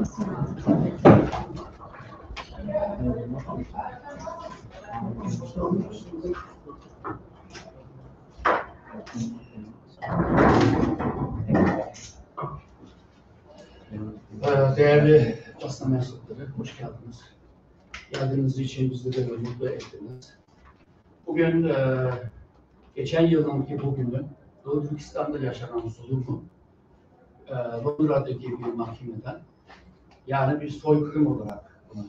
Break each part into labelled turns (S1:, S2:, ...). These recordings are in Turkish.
S1: Değerli basın mensupları, hoş geldiniz. Geldiğiniz için bizi de mutlu ettiniz. Bugün geçen yılınki bugünü Doğu Türkistan'da yaşanan zulümü Londra'daki bir mahkemeden yani bir soykırım olarak bunu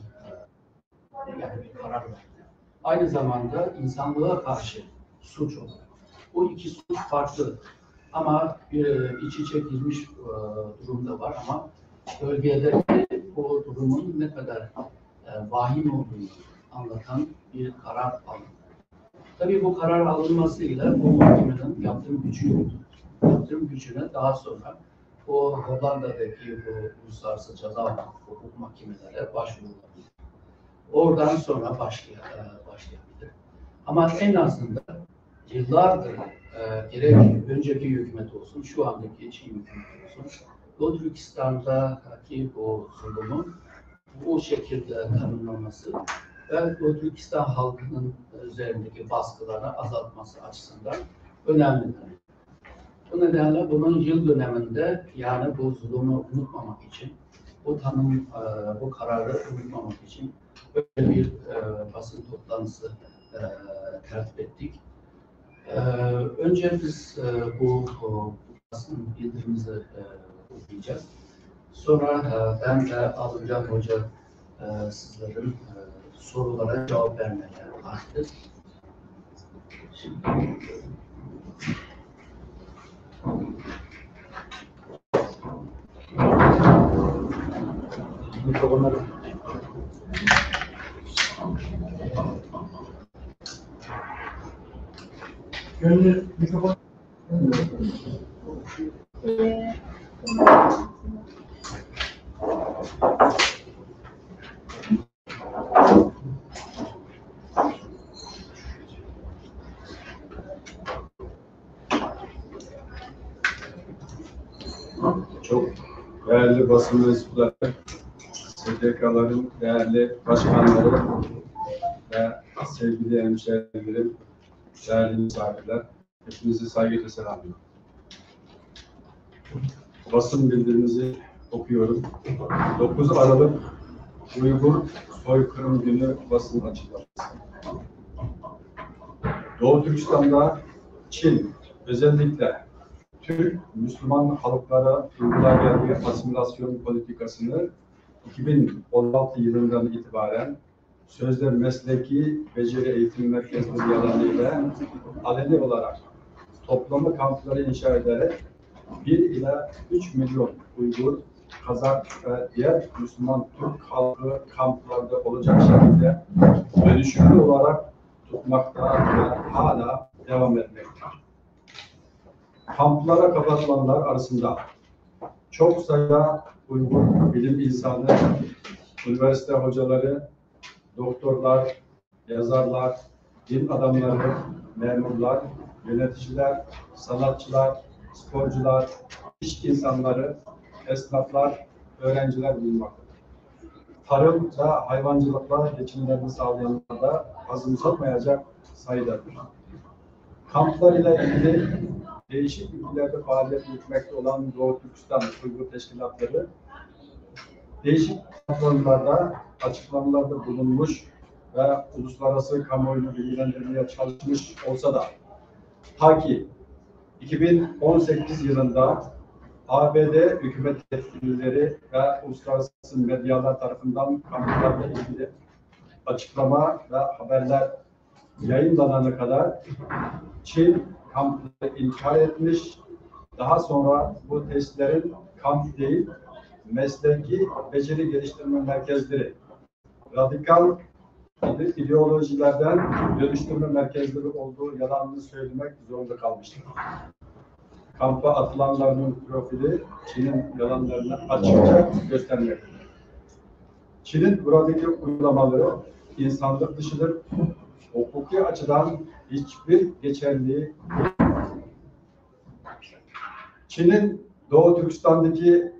S1: yani bir karar verdi. Aynı zamanda insanlığa karşı suç olarak. Bu iki suç farklı ama iç içe girmiş durumda var ama bölgede bu durumun ne kadar vahim olduğunu anlatan bir karar alındı. Tabii bu karar alınmasıyla bu mahkemenin yaptırım gücü yoktu. Yaptırım gücüne daha sonra o Hollanda'daki bu uluslararası ceza hukuk mahkemelere başvurulabilir. Oradan sonra başlayabilir. Ama en azından yıllardır gerek önceki hükümet olsun, şu andaki Çin hükümeti olsun, Doğu Türkistan'daki bu zulümün bu şekilde tanımlanması ve Doğu Türkistan halkının üzerindeki baskılarını azaltması açısından önemlidir. Bu nedenle bunun yıl döneminde yani bu zulümü unutmamak için, bu kararı unutmamak için böyle bir basın toplantısı tertip ettik. Önce biz bu basın bildirimizi okuyacağız. Sonra ben de Alıncan Hoca sizlerin sorulara cevap vermeye başladık. Şimdi mikrofonları Gönül mikrofon
S2: çok değerli basın mensupları, STK'ların değerli başkanları ve sevgili hemşehrilerim, değerli misafirler, hepinizi saygıyla selamlıyorum. Basın bildirimizi okuyorum. 9 Aralık Uygur Soykırım Günü basın açıklaması. Doğu Türkistan'da Çin, özellikle Türk Müslüman halklara uygulayan asimilasyon politikasını 2016 yılından itibaren sözde mesleki beceri eğitim merkezleri yalanıyla aleni olarak toplama kampları inşa ederek 1 ila 3 milyon Uygur, Kazak ve diğer Müslüman Türk halkı kamplarda olacak şekilde dönüşümlü olarak tutmakta ve hala devam etmekte. Kamplara kapatılanlar arasında çok sayıda Uygur bilim insanı, üniversite hocaları, doktorlar, yazarlar, din adamları, memurlar, yöneticiler, sanatçılar, sporcular, iş insanları, esnaflar, öğrenciler bulunmaktadır. Tarım ve hayvancılıkla geçimlerini sağlayanlar da azımsanmayacak sayıdadır. Kamplar ile ilgili değişik ülkelerde faaliyet yürütmekte olan Doğu Türkistan Uygur Teşkilatları değişik platformlarda açıklamalarda bulunmuş ve uluslararası kamuoyunu bilgilendirmeye çalışmış olsa da ta ki 2018 yılında ABD hükümet yetkilileri ve uluslararası medyalar tarafından kamplarla ilgili açıklama ve haberler yayınlanana kadar Çin kampları inkar etmiş, daha sonra bu testlerin kamp değil, mesleki beceri geliştirme merkezleri, radikal ideolojilerden dönüştürme merkezleri olduğu yalanını söylemek zorunda kalmıştır. Kampa atılanların profili Çin'in yalanlarını açıkça göstermektedir. Çin'in buradaki uygulamaları insanlık dışıdır, hukuki açıdan hiçbir geçerliliği yok. Çin'in Doğu Türkistan'daki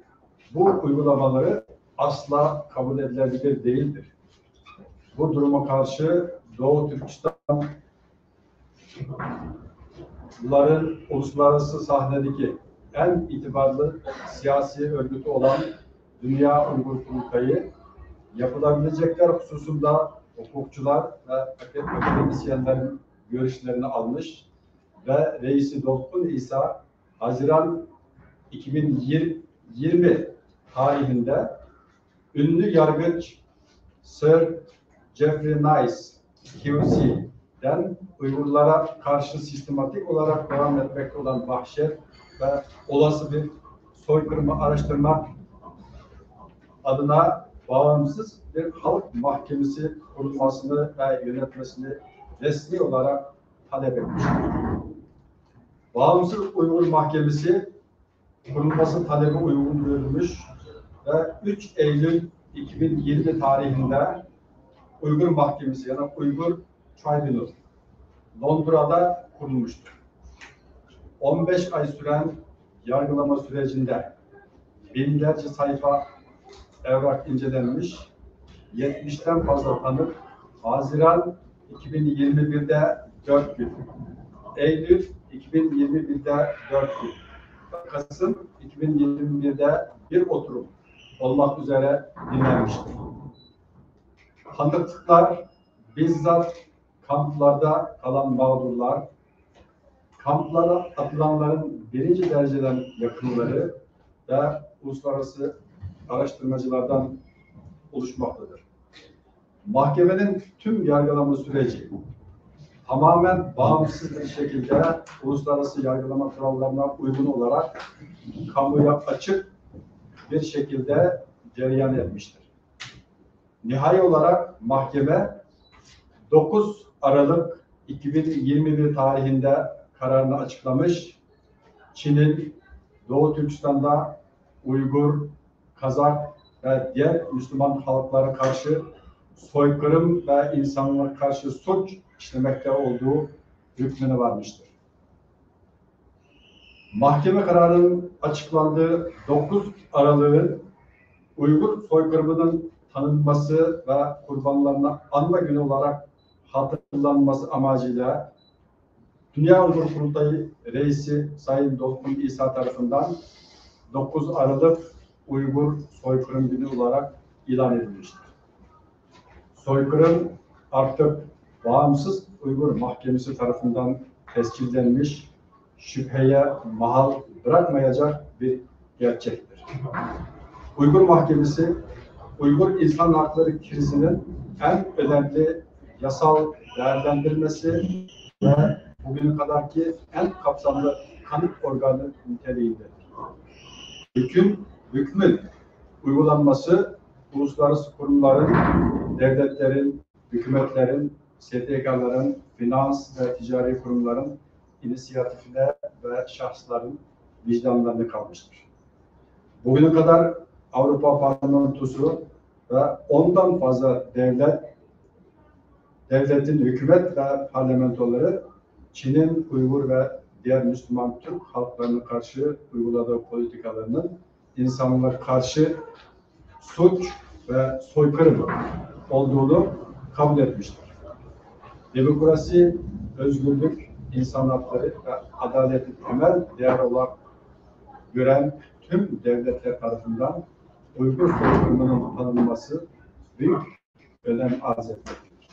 S2: bu uygulamaları asla kabul edilebilir değildir. Bu duruma karşı Doğu Türkistanlıların uluslararası sahnedeki en itibarlı siyasi örgütü olan Dünya Uygur Kurultayı, yapılabilecekler hususunda hukukçular ve akademisyenlerin görüşlerini almış ve reisi Dolkun İsa Haziran 2020 tarihinde ünlü yargıç Sir Geoffrey Nice QC'den Uygurlara karşı sistematik olarak devam etmekte olan vahşet ve olası bir soykırımı araştırmak adına bağımsız bir halk mahkemesi kurulmasını ve yönetmesini resmi olarak talep etmiştir. Bağımsız Uygur Mahkemesi kurulması talebi uygun görülmüş ve 3 Eylül 2020 tarihinde Uygur Mahkemesi yani Uygur Tribunal Londra'da kurulmuştur. 15 ay süren yargılama sürecinde binlerce sayfa evrak incelenmiş, 70'ten fazla tanık Haziran 2021'de 4 gün, Eylül 2021'de 4 gün, Kasım 2021'de bir oturum olmak üzere dinlenmiştir. Tanıklıklar bizzat kamplarda kalan mağdurlar, kamplara atılanların birinci dereceden yakınları ve uluslararası araştırmacılardan oluşmaktadır. Mahkemenin tüm yargılama süreci tamamen bağımsız bir şekilde uluslararası yargılama kurallarına uygun olarak kamuya açık bir şekilde cereyan etmiştir. Nihai olarak mahkeme 9 Aralık 2021 tarihinde kararını açıklamış. Çin'in Doğu Türkistan'da Uygur, Kazak ve diğer Müslüman halklara karşı soykırım ve insanlara karşı suç işlemekte olduğu hükmüne varmıştır. Mahkeme kararının açıklandığı 9 Aralık'ın Uygur soykırımının tanınması ve kurbanlarına anma günü olarak hatırlanması amacıyla Dünya Uygur Kurultayı Reisi Sayın Dolkun İsa tarafından 9 Aralık Uygur Soykırım Günü olarak ilan edilmiştir. Soykırım artık bağımsız Uygur Mahkemesi tarafından tescillenmiş, şüpheye mahal bırakmayacak bir gerçektir. Uygur Mahkemesi, Uygur insan hakları krizinin en önemli yasal değerlendirmesi ve bugüne kadarki en kapsamlı kanıt organı niteliğindedir. Hükmün uygulanması uluslararası kurumların, devletlerin, hükümetlerin, STK'ların, finans ve ticari kurumların inisiyatifine ve şahısların vicdanlarına kalmıştır. Bugüne kadar Avrupa Parlamentosu ve ondan fazla devletin hükümet ve parlamentoları Çin'in Uygur ve diğer Müslüman Türk halklarına karşı uyguladığı politikalarının insanlara karşı suç ve soykırım olduğunu kabul etmiştir. Demokrasi, özgürlük, insan hakları ve adaleti temel değer olarak gören tüm devletler tarafından Uygur soykırımının tanınması büyük önem arz etmektedir.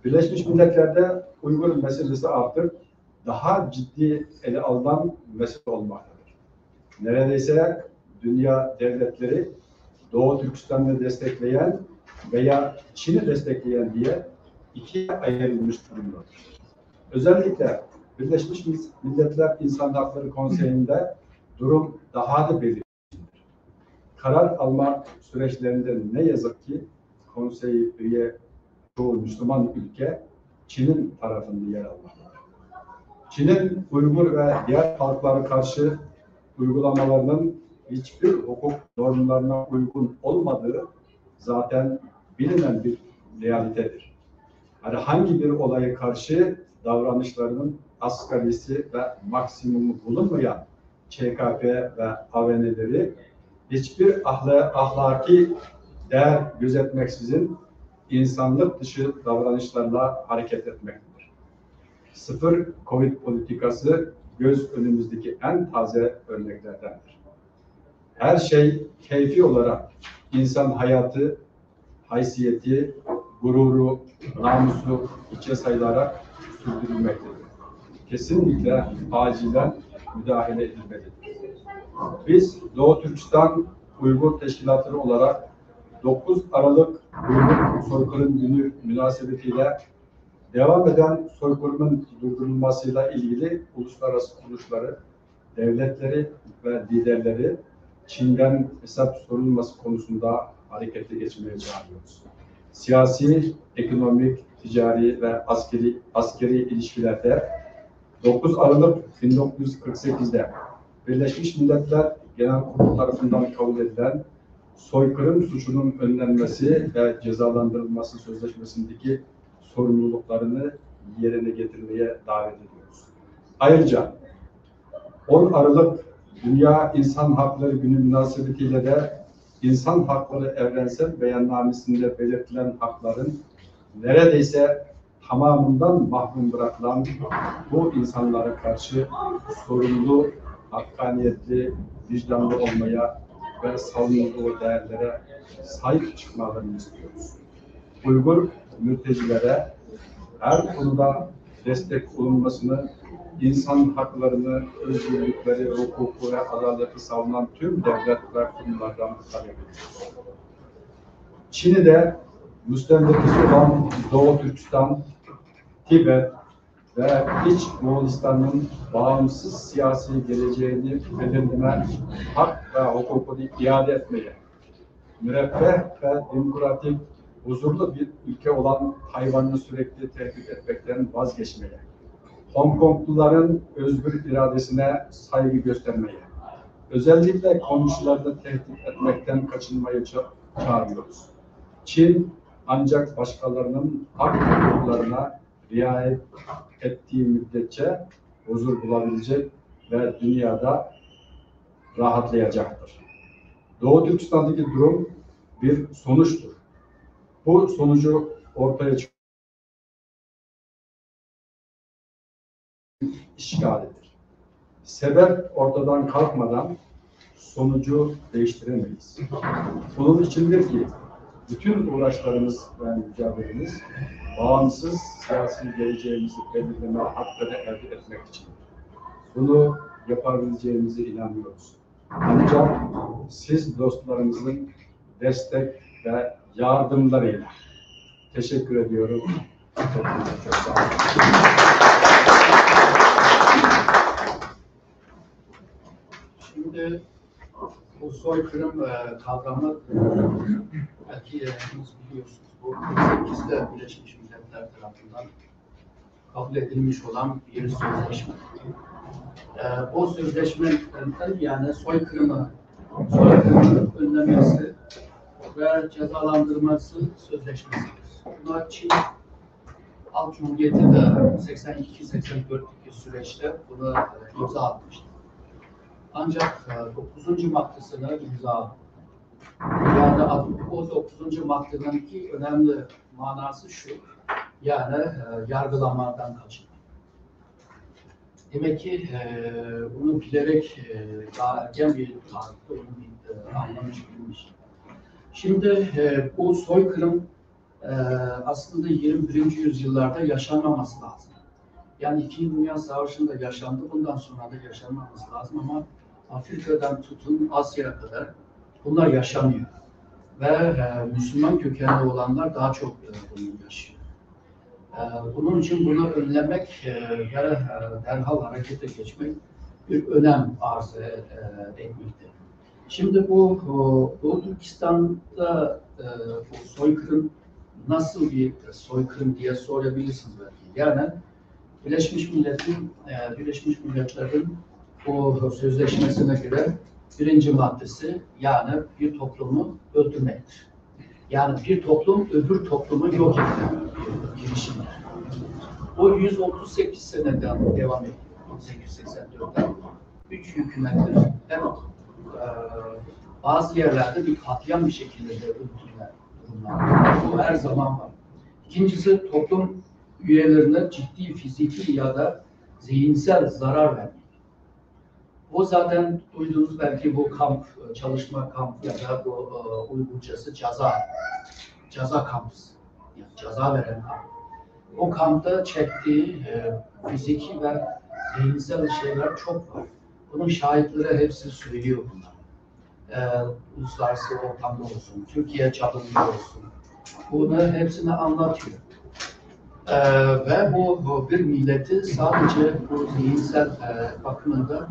S2: Birleşmiş Milletler'de Uygur meselesi artık daha ciddi ele alınan mesele olmaktadır. Neredeyse dünya devletleri Doğu Türkistan'ı destekleyen veya Çin'i destekleyen diye ikiye ayrılmış durumdadır. Özellikle Birleşmiş Milletler İnsan Hakları Konseyi'nde durum daha da belirgindir. Karar alma süreçlerinde ne yazık ki konsey üye çoğu Müslüman ülke Çin'in tarafında yer almaktadır. Çin'in Uygur ve diğer halklara karşı uygulamalarının hiçbir hukuk normlarına uygun olmadığı zaten bilinen bir realitedir. Yani hangi bir olaya karşı davranışlarının asgarisi ve maksimumu bulunmayan ÇKP ve AVN'leri hiçbir ahlaki değer gözetmeksizin insanlık dışı davranışlarla hareket etmektedir. Sıfır Covid politikası göz önümüzdeki en taze örneklerdendir. Her şey keyfi olarak insan hayatı, haysiyeti, gururu, namusu hiçe sayılarak sürdürülmektedir. Kesinlikle acilen müdahale edilmelidir. Biz Doğu Türkistan Uygur Teşkilatları olarak 9 Aralık Uygur Soykırım Günü münasebetiyle devam eden soykırımın durdurulmasıyla ilgili uluslararası kuruluşları, devletleri ve liderleri Çin'den hesap sorulması konusunda harekete geçmeye çağırıyoruz. Siyasi, ekonomik, ticari ve askeri ilişkilerde 9 Aralık 1948'de Birleşmiş Milletler Genel Kurulu tarafından kabul edilen soykırım suçunun önlenmesi ve cezalandırılması sözleşmesindeki sorumluluklarını yerine getirmeye davet ediyoruz. Ayrıca 10 Aralık Dünya İnsan Hakları Günü münasebetiyle de İnsan Hakları Evrensel Beyannamesi'nde belirtilen hakların neredeyse tamamından mahrum bırakılan bu insanlara karşı sorumlu, hakkaniyetli, vicdanlı olmaya ve savunduğu değerlere sahip çıkmalarını istiyoruz. Uygur mültecilere her konuda destek olunmasını, insan haklarını, özgürlükleri, hukuku ve adaleti savunan tüm devlet ve kurumlardan talep ediyoruz. Çin'i de müstemlekesi olan Doğu Türkistan, Tibet ve İç Moğolistan'ın bağımsız siyasi geleceğini belirleme, hak ve hukukunu iade etmeye, müreffeh ve demokratik, huzurlu bir ülke olan Tayvan'ı sürekli tehdit etmekten vazgeçmeye, Hong Kongluların özgür iradesine saygı göstermeye, özellikle komşularını tehdit etmekten kaçınmaya çağırıyoruz. Çin ancak başkalarının hak ve hukuklarına riayet ettiği müddetçe huzur bulabilecek ve dünyada rahatlayacaktır. Doğu Türkistan'daki durum bir sonuçtur. Bu sonucu ortaya çıkan işgalidir. Sebep ortadan kalkmadan sonucu değiştiremeyiz. Bunun içindir ki bütün uğraşlarımız ve mücadelemiz bağımsız siyasi geleceğimizi belirleme hakkını elde etmek için. Bunu yapabileceğimize inanıyoruz. Ancak siz dostlarımızın destek ve yardımlarıyla. Teşekkür ediyorum. Çok sağ olun.
S1: Şimdi bu soykırım kavramı belki hepiniz biliyorsunuz. Bu 48'de Birleşmiş Milletler tarafından kabul edilmiş olan bir sözleşme. Bu sözleşmenin yani soykırımı önlemesi ve cezalandırması sözleşmesidir. Buna Çin Halk Cumhuriyeti de 82-84'teki süreçte buna imza atmıştır. Ancak 9. maddesine imza. Yani o 9. maddeninki önemli manası şu, yani yargılamadan kaçınmak. Demek ki bunu bilerek daha erken bir tarihte onu anlamış, bilmiş. Şimdi bu soykırım aslında 21. yüzyıllarda yaşanmaması lazım. Yani İkinci Dünya Savaşı'nda yaşandı, bundan sonra da yaşanmaması lazım ama Afrika'dan tutun Asya'ya kadar bunlar yaşanıyor. Ve Müslüman kökenli olanlar daha çok bunu yaşıyor. Bunun için bunu önlemek ve derhal harekete geçmek bir önem arz etmekte. Şimdi bu Doğu Türkistan'da bu soykırım nasıl bir soykırım diye sorabilirsiniz belki. Yani Birleşmiş Milletler'in o sözleşmesine göre birinci maddesi yani bir toplumu öldürmektir. Yani bir toplum öbür toplumu yok etme girişimdir. Bu 138 seneden devam ediyor. 1884'ten 3 hükümetler hem Bazı yerlerde bir katliam bir şekilde de öldürülen durumlar. Bu her zaman var. İkincisi toplum üyelerine ciddi fiziki ya da zihinsel zarar vermek. O zaten duyduğunuz belki bu kamp, çalışma kampı ya da bu Uygurcası caza kampı, yani ceza veren kamp. O kampta çektiği fiziki ve zihinsel şeyler çok var. Bunun şahitleri hepsi söylüyor bunlar. Uluslararası ortamda olsun, Türkiye çapında olsun. Bunu hepsini anlatıyor. Ve bu bir milleti sadece bu zihinsel bakımında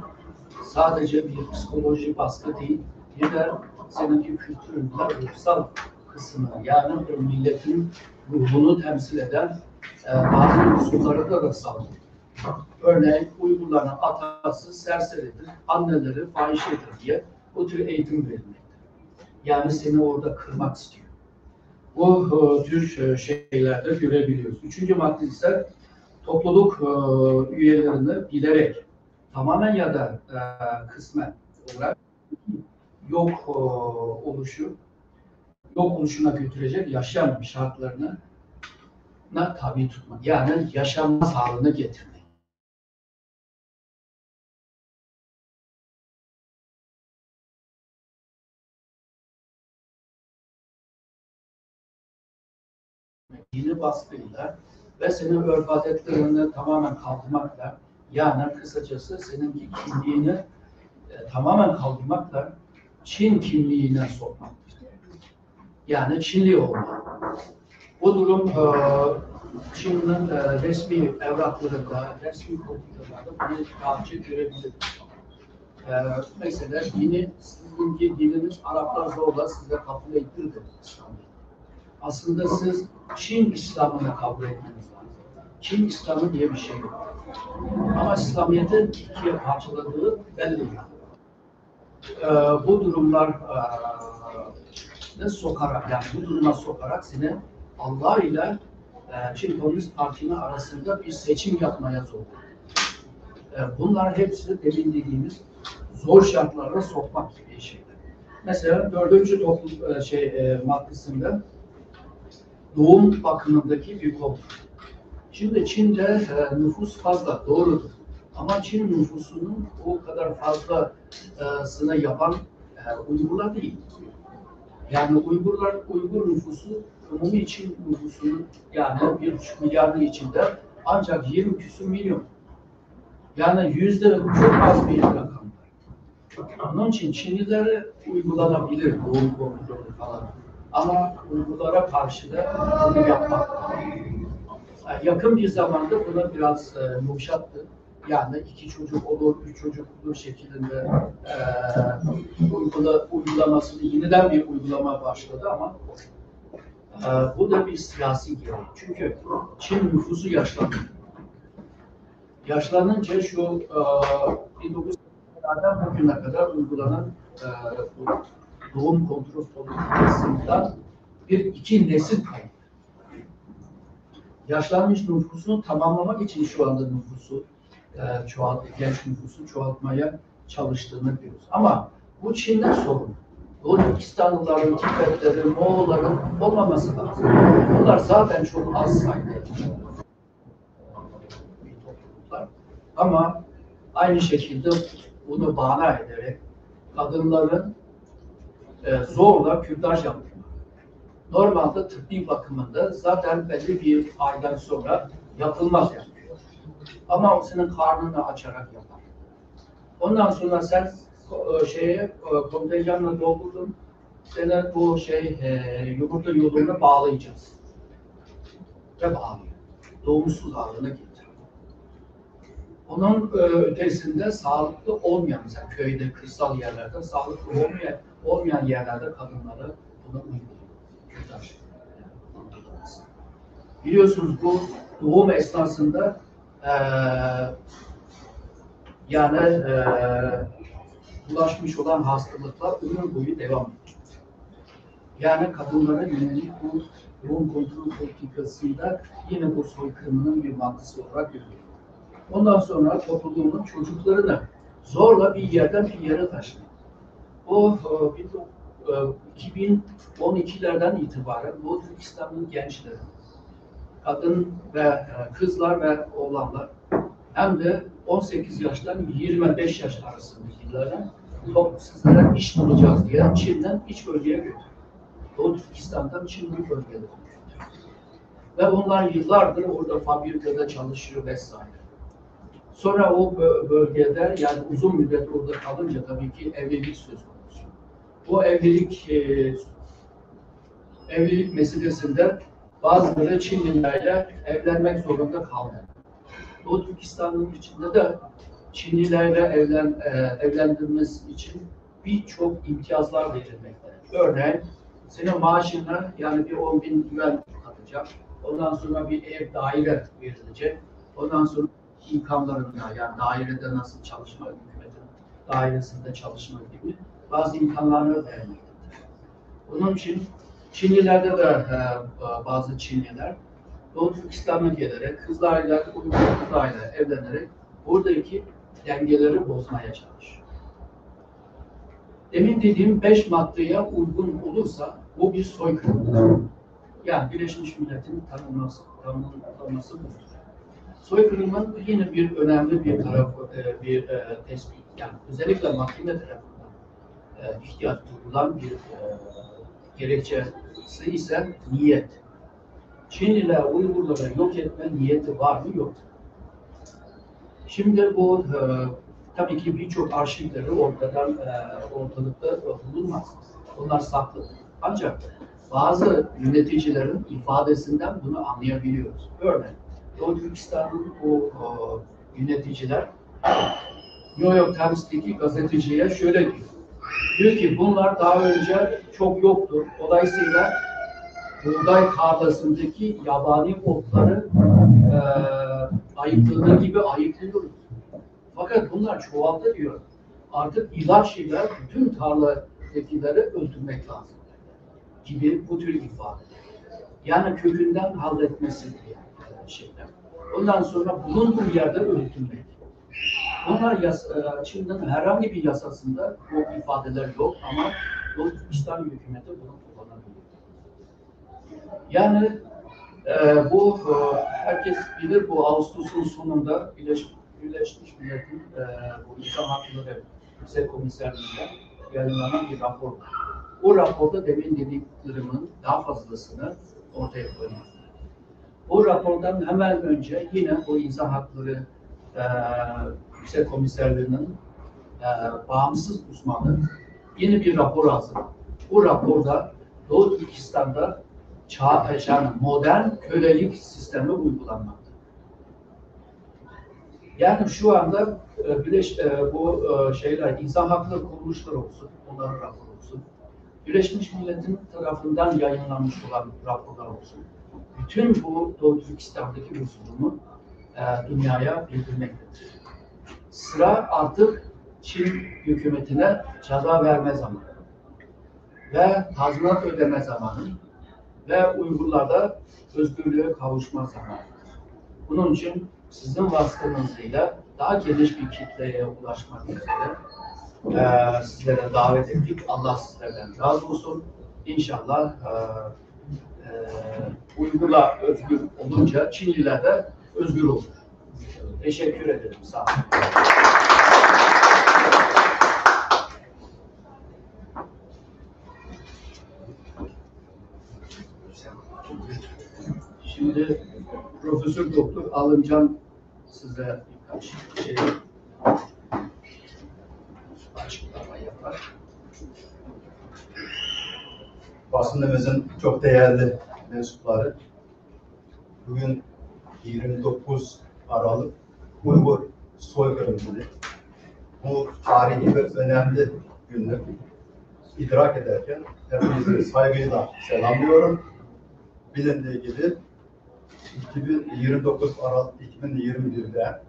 S1: sadece bir psikoloji baskı değil, bir de seninki kültüründe ruhsal kısmı, yani bir milletin ruhunu temsil eden bazı unsurları da sağlıyor. Örneğin Uygurların atası serseridir, anneleri fahişedir diye o tür eğitim verilmektedir. Yani seni orada kırmak istiyor. Bu tür şeylerde görebiliyoruz. Üçüncü madde ise topluluk üyelerini bilerek tamamen ya da kısmen olarak yok oluşuna götürecek yaşam şartlarına tabi tutmak. Yani yaşanmaz haline getirmek. Dini baskıyla ve senin örf adetlerini tamamen kaldırmakla, yani kısacası seninki kimliğini tamamen kaldırmakla Çin kimliğine sokmaktır. Yani Çinli olmak. Bu durum Çin'in resmi evraklarında, resmi politikalarda bunu rahatça görebiliriz. Mesela sizinki dininiz Araplar zorla size kabul ettirdi İslam'ı. Aslında siz Çin İslam'ını kabul etmeniz lazım. Çin İslam'ı diye bir şey yok. Ama İslamiyet'in ikiye parçaladığı belli. Bu durumlar sokarak, yani bu duruma sokarak seni Allah ile Çin Komünist Parti'nin arasında bir seçim yapmaya zorluyor. Bunlar hepsi demin dediğimiz zor şartlara sokmak gibi şeyler. Mesela dördüncü maddesinde doğum bakımındaki bir konu. Şimdi Çin'de nüfus fazla, doğrudur. Ama Çin nüfusunun o kadar fazlasını yapan Uygurlar değil. Yani Uygur nüfusu, umumi Çin nüfusunun yani 1,5 milyarın içinde ancak 20 küsur milyon. Yani çok az bir rakam var. Onun için Çinlilere uygulanabilir doğum kontrolü falan. Ama Uygurlara karşı da bunu yapmak. Yani yakın bir zamanda buna biraz yumuşattı. Yani 2 çocuk olur, 3 çocuk olur şeklinde uygulamasını yeniden bir uygulama başladı ama bu da bir siyasi gereği. Çünkü Çin nüfusu yaşlanıyor. Yaşlanınca şu 1900'lerden bugüne kadar uygulanan doğum kontrol politikasından iki nesil kayıp. Yaşlanmış nüfusunu tamamlamak için şu anda genç nüfusu çoğaltmaya çalıştığını görüyoruz. Ama bu Çin'den sorun. Doğu Türkistanlıların, Tibetlerin, Moğolların olmaması lazım. Bunlar zaten çok az sayıda topluluklar. Ama aynı şekilde bunu bahane ederek kadınların zorla kürtaj yaptırmak. Normalde tıbbi bakımında zaten belli bir aydan sonra yapılmaz yani. Ama o senin karnını açarak yapar. Ondan sonra sen kontenjanla doldurdun, seni bu yumurta yoluna bağlayacağız. Ve bağlıyor. Doğumsuz haline getiriyor. Onun ötesinde sağlıklı olmayan, mesela köyde, kırsal yerlerde sağlıklı olmayan yerlerde kadınlara bunu uyguluyor. Biliyorsunuz bu doğum esnasında bulaşmış olan hastalıklar ömür boyu devam ediyor. Yani kadınlara yönelik bu doğum kontrol politikasında yine bu soykırımının bir maddesi olarak görülüyor. Ondan sonra topluluğun çocuklarını zorla bir yerden bir yere taşıyor. O 2012'lerden itibaren Doğu Türkistan'ın gençleri, kadın ve kızlar ve oğlanlar hem de 18 yaştan 25 yaş arasındakilerden sizlere iş bulacağız diye Çin'den iç bölgeye götürdü. Doğu Türkistan'dan Çin'in bölgelerine götürdü. Ve onlar yıllardır orada fabrikada çalışıyor vesaire. Sonra o bölgede yani uzun müddet orada kalınca tabii ki evlilik söz konusu. Bu evlilik meselesinde bazıları Çinlilerle evlenmek zorunda kaldı. Doğu Türkistan'ın içinde de Çinlilerle evlendirmesi için birçok imtiyazlar verilmekte. Örneğin senin maaşına yani bir 10.000 yuan alacak. Ondan sonra bir ev, daire verilecek. Ondan sonra imkanlarında yani dairede nasıl çalışma, hükümetin dairesinde çalışma gibi bazı imkanlarını vermektedir. Onun için Çinlilerde de bazı Çinliler Doğu Türkistan'a gelerek kızlarla, Uygur kızlarla evlenerek buradaki dengeleri bozmaya çalışıyor. Demin dediğim 5 maddeye uygun olursa bu bir soykırımdır. Yani Birleşmiş Milletler'in tanımlaması budur. Soykırımın yine bir önemli bir tarafı, tespit, yani özellikle mahkeme tarafından ihtiyaç duyulan bir gerekçesi ise niyet. Çinliler Uygurları yok etme niyeti var mı? Yok. Şimdi bu tabii ki birçok arşivleri ortalıkta bulunmaz. Onlar saklı. Ancak bazı yöneticilerin ifadesinden bunu anlayabiliyoruz. Örneğin Doğu Türkistan'ın bu yöneticiler New York Times'teki gazeteciye şöyle diyor. Diyor ki bunlar daha önce çok yoktu. Dolayısıyla buğday tarlasındaki yabani otları ayıkladığı gibi ayıklıyoruz. Fakat bunlar çoğaldı diyor. Artık ilaç ile bütün tarladakileri öldürmek lazım gibi bu tür ifadeler. Yani kökünden halletmesi diye şeyler. Ondan sonra bulunduğu yerde öldürmek. Bunlar Çin'in herhangi bir yasasında bu ifadeler yok ama Doğu Türkistan hükümeti bunu kullanabiliyor. Yani bu herkes bilir bu Ağustos'un sonunda Birleşmiş Milletler'in bu İnsan Hakları Yüksek Komiserliği'nden yayınlanan bir rapor var. O raporda demin dediklerimin daha fazlasını ortaya koymak. O rapordan hemen önce yine bu İnsan Hakları Yüksek Komiserliği'nin bağımsız uzmanı yeni bir rapor hazırladı. Bu raporda Doğu Türkistan'da modern kölelik sistemi uygulanmakta. Yani şu anda bu insan hakları kuruluşları olsun, onların raporu olsun, Birleşmiş Milletler'in tarafından yayınlanmış olan raporlar olsun, bütün bu Doğu Türkistan'daki huzurumu dünyaya bildirmektedir. Sıra artık Çin hükümetine ceza verme zamanı ve tazminat ödeme zamanı ve Uygurlarda özgürlüğe kavuşma zamanıdır. Bunun için sizin vasıtanızla daha geniş bir kitleye ulaşmak üzere sizlere davet ettik. Allah sizlerden razı olsun. İnşallah Uygurlar özgür olunca Çinliler de özgür olur. Teşekkür ederim. Sağ olun. Şimdi Profesör Doktor Alıncan size birkaç şey açıklama yapar.
S3: Basınımızın çok değerli mensupları, bugün 29 Aralık Uygur soykırımıdır. Bu tarihi ve önemli günü idrak ederken hepinizi saygıyla selamlıyorum. Bilindiği gibi 29 Aralık 2021'de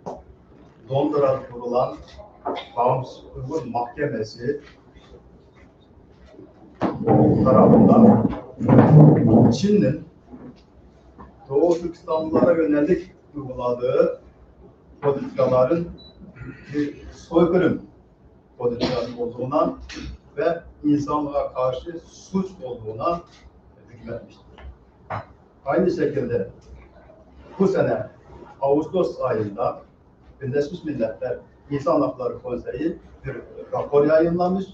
S3: Londra'da kurulan Bağımsız Uygur Mahkemesi tarafından Çin'in Doğu Türkistanlılara yönelik uyguladığı politikaların bir soykırım politikası olduğuna ve insanlığa karşı suç olduğuna hükmetmiştir. Aynı şekilde bu sene Ağustos ayında Birleşmiş Milletler İnsan Hakları Konseyi bir rapor yayınlamış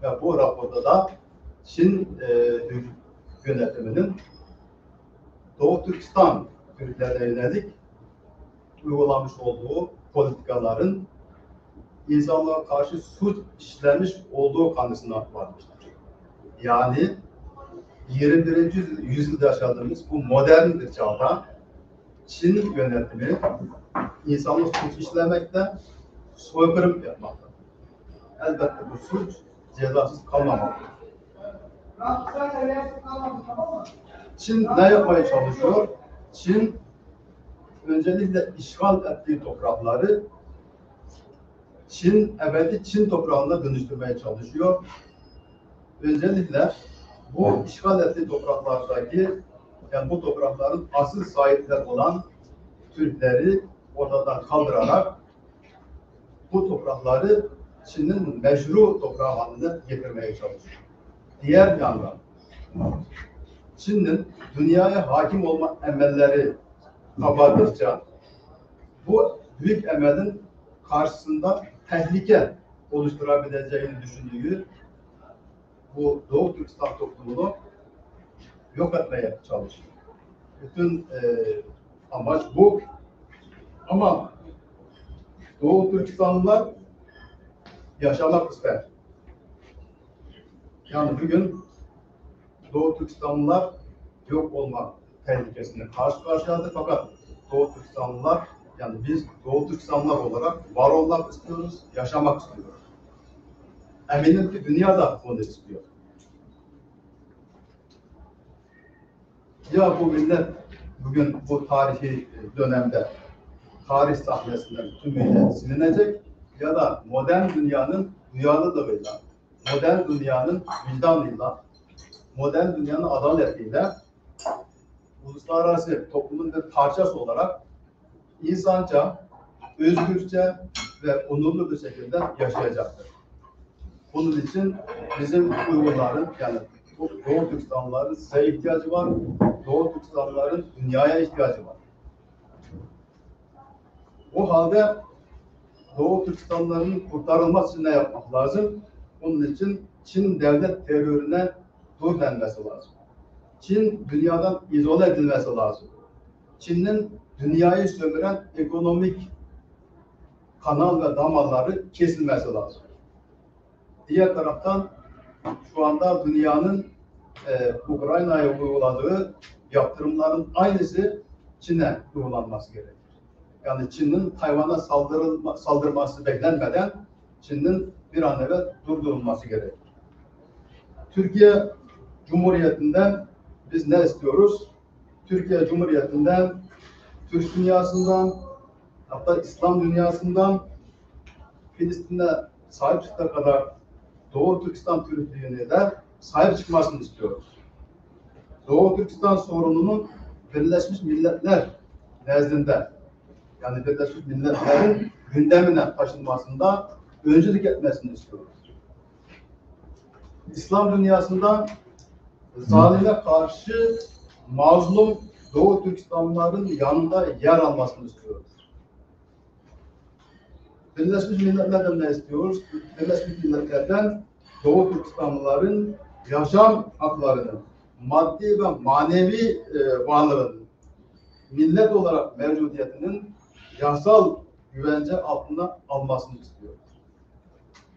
S3: ve bu raporda da Çin yönetiminin Doğu Türkistan Türklerine yönelik uygulamış olduğu politikaların insanlığa karşı suç işlenmiş olduğu kanısına varmıştır. Yani 21. yüzyılda yaşadığımız bu modern bir çağda Çin yönetimi insanlık suç işlemekte, soykırım yapmakta. Elbette bu suç cezasız kalmamalıdır. Çin ne yapmaya çalışıyor? Çin öncelikle işgal ettiği toprakları ebedi Çin toprağına dönüştürmeye çalışıyor. Öncelikle bu işgal ettiği topraklardaki, yani bu toprakların asıl sahipleri olan Türkleri ortadan kaldırarak bu toprakları Çin'in meşru toprağı haline getirmeye çalışıyor. Diğer yandan Çin'in dünyaya hakim olma emelleri kabardıkça bu büyük emelin karşısında tehlike oluşturabileceğini düşündüğü bu Doğu Türkistan toplumunu yok etmeye çalışıyor. Bütün amaç bu. Ama Doğu Türkistanlılar yaşamak ister. Yani bugün Doğu Türkistanlılar yok olma tehlikesine karşı karşıyadır. Fakat Doğu Türkistanlılar, yani biz Doğu Türkistanlılar olarak var olmak istiyoruz, yaşamak istiyoruz. Eminim ki dünya da bunu istiyor. Ya bu millet bugün bu tarihi dönemde tarih sahnesinden tümüyle silinecek ya da modern dünyanın duyarlılığıyla, modern dünyanın vicdanıyla, modern dünyanın adaletiyle uluslararası toplumun bir parçası olarak insanca, özgürce ve onurlu bir şekilde yaşayacaktır. Bunun için bizim Uygurların, yani Doğu Türkistanlıların size ihtiyacı var, Doğu Türkistanlıların dünyaya ihtiyacı var. O halde Doğu Türkistanlıların kurtarılması için ne yapmak lazım? Bunun için Çin devlet terörüne dur denmesi lazım. Çin dünyadan izole edilmesi lazım. Çin'in dünyayı sömüren ekonomik kanal ve damarları kesilmesi lazım. Diğer taraftan şu anda dünyanın Ukrayna'ya uyguladığı yaptırımların aynısı Çin'e uygulanması gerekir. Yani Çin'in Tayvan'a saldırması beklenmeden Çin'in bir an evvel durdurulması gerekir. Türkiye Cumhuriyeti'nden biz ne istiyoruz? Türkiye Cumhuriyeti'nden, Türk dünyasından, hatta İslam dünyasından Filistin'e sahip çıktığı kadar Doğu Türkistan Türklüğü'ne de sahip çıkmasını istiyoruz. Doğu Türkistan sorununun Birleşmiş Milletler nezdinde, yani Birleşmiş Milletler'in gündemine taşınmasında öncülük etmesini istiyoruz. İslam dünyasında zalime karşı mazlum Doğu Türkistanlıların yanında yer almasını istiyoruz. Birleşmiş Milletler'den ne istiyoruz? Birleşmiş Milletler'den Doğu Türkistanlıların yaşam haklarını, maddi ve manevi varlığını, millet olarak mevcudiyetinin yasal güvence altına almasını istiyoruz.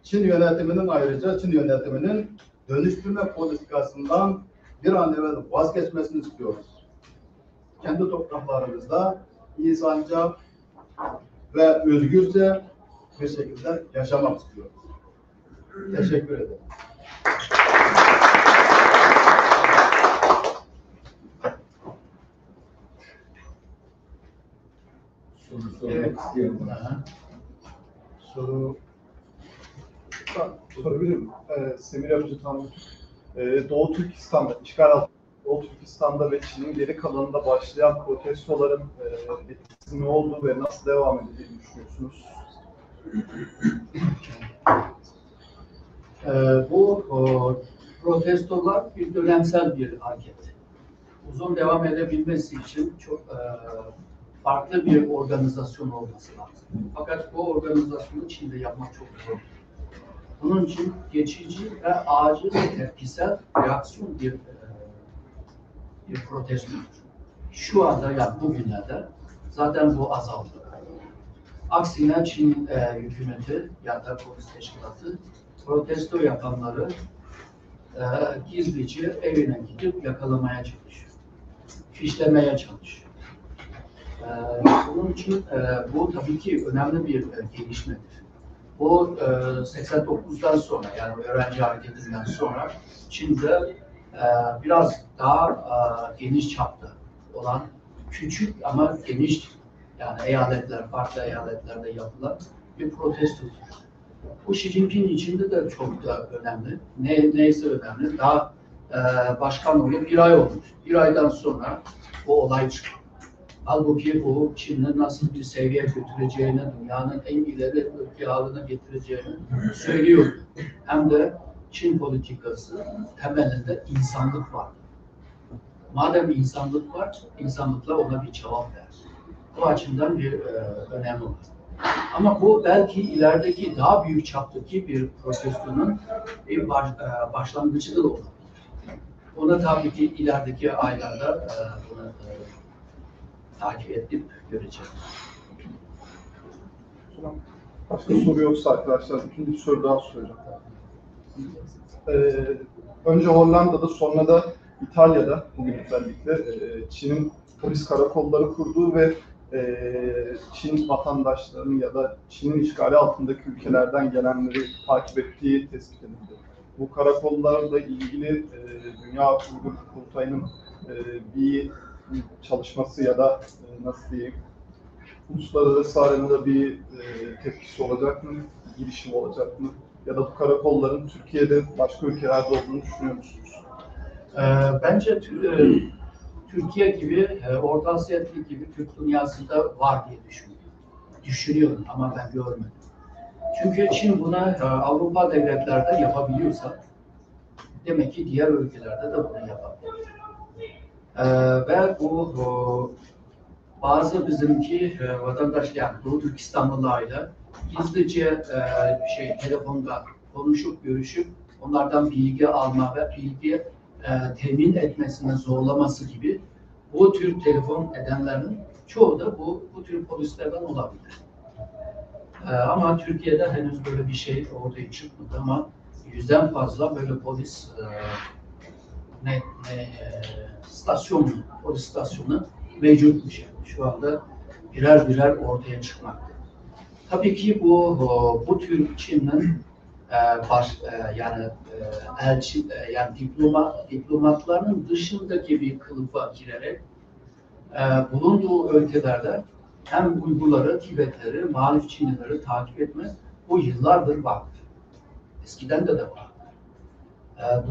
S3: Çin yönetiminin ayrıca Çin yönetiminin dönüştürme politikasından bir an evvel vazgeçmesini istiyoruz. Kendi topraklarımızda insanca ve özgürce bir şekilde yaşamak istiyoruz. Teşekkür ederim.
S4: Soru sormak istiyorum.
S5: Sorabilirim. Semir Abucu Tanrı. Doğu Türkistan'da, işgal altında Doğu Türkistan'da ve Çin'in geri kalanında başlayan protestoların etkisi ne oldu ve nasıl devam edeceğini düşünüyorsunuz?
S1: Bu protestolar bir dönemsel bir hareket. Uzun devam edebilmesi için çok farklı bir organizasyon olması lazım. Fakat bu organizasyonu Çin'de yapmak çok zor. Bunun için geçici ve acil ve tepkisel reaksiyon bir protestodur. Şu anda yani bugünlerde zaten bu azaldı. Aksine Çin hükümeti ya da polis teşkilatı protesto yapanları gizlice evine gidip yakalamaya çalışıyor. Fişlemeye çalışıyor. Bunun için bu tabii ki önemli bir gelişmedir. Bu 89'dan sonra yani öğrenci hareketinden sonra Çin'de biraz daha geniş çapta olan küçük ama geniş yani eyaletler, farklı eyaletlerde yapılan bir protestodur. Bu Xi Jinping içinde de çok da önemli. Neyse önemli. Daha başkan olup bir ay olmuş. Bir aydan sonra bu olay çıkıyor. Halbuki bu Çin'i nasıl bir seviyeye götüreceğini, dünyanın en ileri ülke haline getireceğini söylüyor. Hem de Çin politikası temelinde insanlık var. Madem insanlık var, insanlıkla ona bir cevap ver. Bu açıdan bir önemi var. Ama bu belki ilerideki daha büyük çaptaki bir protestonun bir başlangıcı da olabilir. Onu tabii ki ilerideki aylarda bunu takip edip göreceğiz.
S5: Başka soru yoksa arkadaşlar ikinci bir soru daha soracağım. Önce Hollanda'da sonra da İtalya'da bugün özellikle Çin'in polis karakolları kurduğu ve Çin vatandaşlarının ya da Çin'in işgali altındaki ülkelerden gelenleri takip ettiği tespit edildi. Bu karakollarla ilgili Dünya Uygur Kurultayı'nın bir çalışması ya da nasıl diyeyim, uluslararası arenada bir tepkisi olacak mı, girişim olacak mı? Ya da bu karakolların Türkiye'de başka ülkelerde olduğunu düşünüyor musunuz?
S1: Bence Türkiye gibi, Orta Asya gibi Türk dünyasında var diye düşünüyorum ama ben görmedim. Çünkü Çin buna Avrupa devletlerde yapabiliyorsa demek ki diğer ülkelerde de bunu yapabilir. Ve bu bazı bizimki vatandaş yani Doğu Türkistanlılarla gizlice telefonda konuşup görüşüp onlardan bilgi alma ve bilgi temin etmesine zorlaması gibi bu tür telefon edenlerin çoğu da bu tür polislerden olabilir. Ama Türkiye'de henüz böyle bir şey ortaya çıkmadı ama 100'den fazla böyle polis polis stasyonu mevcutmuş yani. Şu anda birer ortaya çıkmakta. Tabii ki bu tür Çin'in diplomatlarının dışındaki bir kılıfa girerek bulunduğu ülkelerde hem Uygurları, Tibetleri, muhalif Çinlileri takip etme bu yıllardır vardır. Eskiden de var.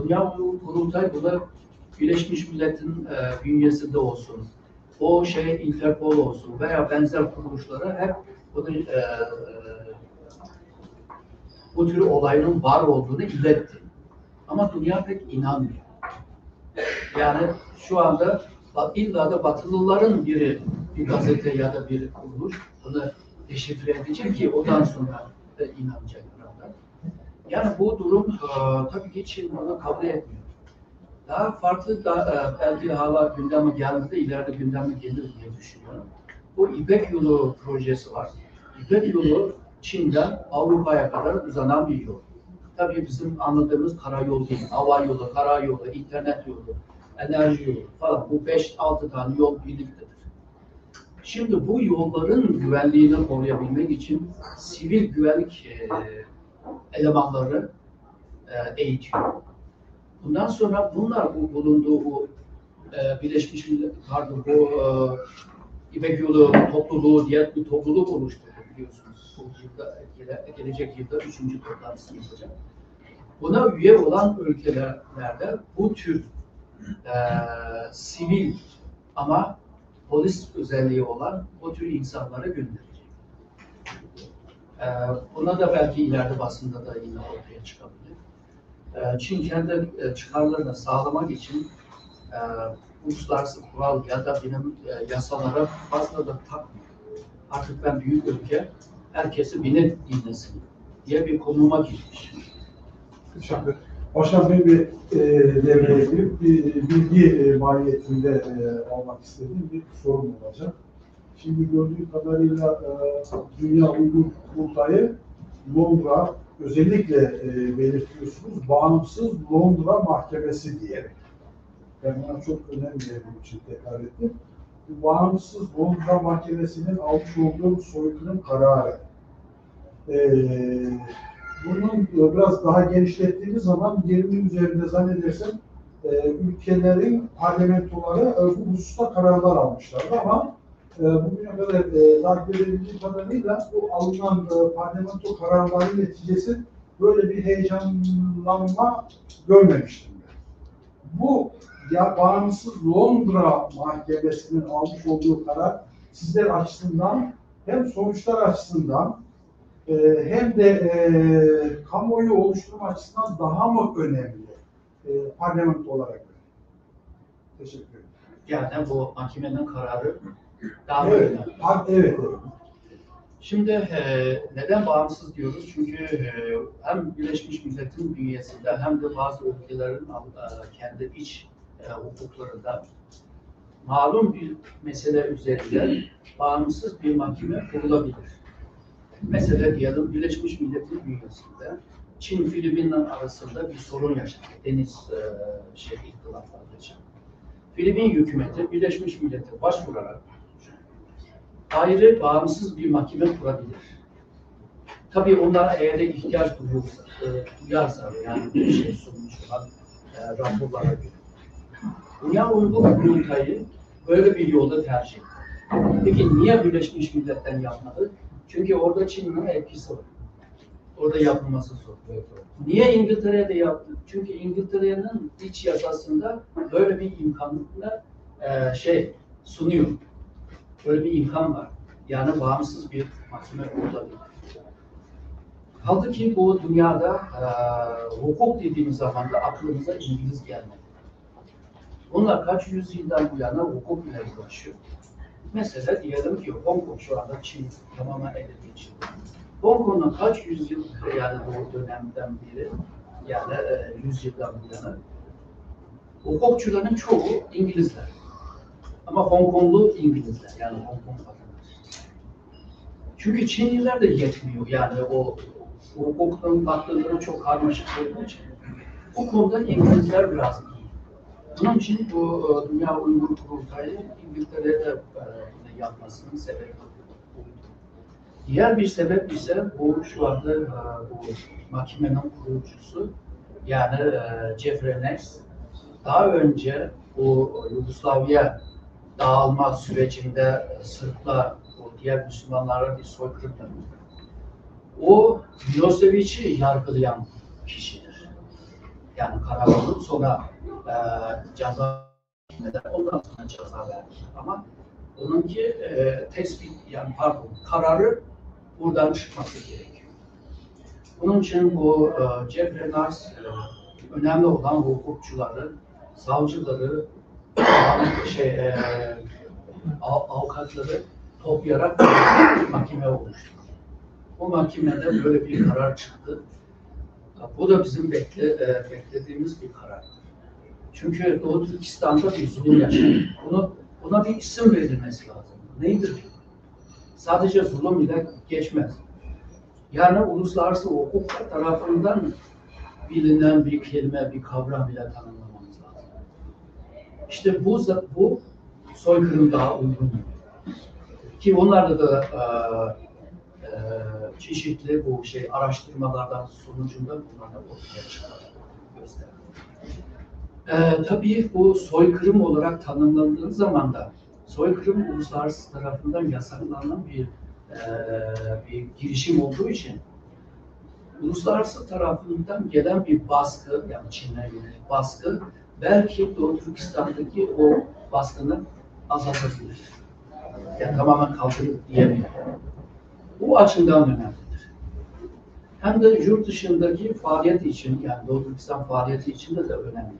S1: Dünya Uygur Kurultayı buna Birleşmiş Millet'in bünyesinde olsun, o Interpol olsun veya benzer kuruluşlara hep bu tür olayın var olduğunu iletti. Ama dünya pek inanmıyor. Yani şu anda illa da Batılıların bir gazete ya da bir kuruluş bunu deşifre edecek ki ondan sonra da inanacaklar. Yani bu durum tabii ki Çin bunu kabul etmiyor. Daha farklı belki hala gündeme gelmedi, ileride gündeme gelir diye düşünüyorum. Bu İpek Yolu projesi var. İpek Yolu Çin'den Avrupa'ya kadar uzanan bir yol. Tabii bizim anladığımız karayol değil, hava yolu, karayolu, internet yolu, enerji yolu falan bu 5-6 tane yol birliktedir. Şimdi bu yolların güvenliğini koruyabilmek için sivil güvenlik elemanları eğitiyor. Bundan sonra bunlar bulunduğu Birleşmiş Milletler, bu İpek Yolu topluluğu diye bir topluluk oluşturdu biliyorsunuz. Bu yılda, gelecek yılda 3. toplantısını yapacak. Buna üye olan ülkelerde bu tür sivil ama polis özelliği olan bu tür insanları gönderecek. Buna da belki ileride basında da yine ortaya çıkabilir. Çin kendi çıkarlarını sağlamak için uluslararası kural ya da benim yasalara fazla da takmıyor. Artık ben büyük ülke, herkesi beni dinlesin diye bir konuma girmiş.
S2: Teşekkür ederim. Başkan Bey bir devreye girip bir bilgi mahiyetinde almak istediğim bir sorum olacak. Şimdi gördüğüm kadarıyla Dünya Uygur Kurultayı Londra, özellikle belirtiyorsunuz, bağımsız Londra Mahkemesi diyerek. Ben buna çok önem verdiğim için tekrar ettim. Bu bağımsız Londra Mahkemesi'nin almış olduğu soykırım kararı. Bunun biraz daha genişlettiğimiz zaman 20 üzerinde zannedersem ülkelerin parlamentoları bu hususta kararlar almışlardı ama bugüne kadar takip edildiği kadarıyla bu alınan parlamento kararları neticesi böyle bir heyecanlanma görmemiştim ben. Bu ya bağımsız Londra Mahkemesi'nin almış olduğu karar sizler açısından hem sonuçlar açısından hem de kamuoyu oluşturma açısından daha mı önemli parlamento olarak? Teşekkür ederim.
S1: Yani bu mahkemenin kararı daha
S2: Evet,
S1: önemli.
S2: evet.
S1: Şimdi neden bağımsız diyoruz? Çünkü hem Birleşmiş Milletler'in bünyesinde hem de bazı ülkelerin kendi iç hukuklarında malum bir mesele üzerinde bağımsız bir mahkeme kurulabilir. Mesela diyelim Birleşmiş Milletler bünyesinde Çin Filipinler arasında bir sorun yaşandı. Deniz ihtilafları yaşandı. Filipin hükümeti Birleşmiş Milletler'e başvurarak ayrı bağımsız bir mahkeme kurabilir. Tabii onlara eğer de ihtiyaç duyarsa yani bir şey sunmuş olan raporlara göre. Dünya Uygur Kurultayı böyle bir yolda tercih etti. Peki niye Birleşmiş Milletler yapmadı? Çünkü orada Çin'in etkisi var. Orada yapılması zor. Niye İngiltere'de yaptı? Çünkü İngiltere'nin iç yasasında böyle bir imkanla sunuyor. Böyle bir imkan var. Yani bağımsız bir mahkeme olabilir. Kaldı ki bu dünyada hukuk dediğimiz zaman da aklımıza İngiliz gelmedi. Onlar kaç yüzyıldan bu yana hukuk ile uğraşıyor. Mesela diyelim ki Hong Kong şu anda Çin tamamen ele geçirdi. Hong Kong'un kaç yüzyıl yani bu dönemden beri yani yüzyıldan bu yana hukukçuların çoğu İngilizler. Ama Hong Konglu İngilizler yani Hong Kong vatandaşı. Çünkü Çinliler de yetmiyor yani o hukukun baktığında çok karmaşık olduğu için. Bu konuda İngilizler biraz iyi. Bunun için bu Dünya Uygur Kurultayı İngiltere'de yapmasının sebebi buydu. Diğer bir sebep ise bu şu anda bu mahkemenin kurucusu yani Jeffrey Ness daha önce bu Yugoslavya dağılma sürecinde Sırplar, o diğer Müslümanlara bir soykırım yaptı. O Milosevic'i yargılayan kişidir. Yani karar alıp sonra ceza ondan sonra ceza verdi. Ama onunki tespit yani kararı buradan çıkması gerekiyor. Bunun için bu Jeffrey Ness önemli olan hukukçuları, savcıları, avukatları toplayarak mahkeme oluşturdu. O mahkemede böyle bir karar çıktı. Bu da bizim beklediğimiz bir karar. Çünkü Doğu Türkistan'da bir zulüm yaşanıyor. Buna bir isim verilmesi lazım. Neydir? Sadece zulüm ile geçmez. Yani uluslararası hukuk tarafından bilinen bir kelime, bir kavram bile tanımlamamız lazım. İşte bu soykırım daha uygun. Ki onlarda da çeşitli bu araştırmalardan sonucunda bunlar da ortaya çıkar. Tabii bu soykırım olarak tanımlandığı zaman da soykırım uluslararası tarafından yasaklanan bir girişim olduğu için uluslararası tarafından gelen bir baskı, yani Çin'e yönelik baskı belki Doğu Türkistan'daki o baskını azaltabilir. Yani tamamen kaldırır diyemiyor. Bu açıdan önemlidir. hem de yurt dışındaki faaliyet için, yani Doğu Türkistan faaliyeti için de önemli.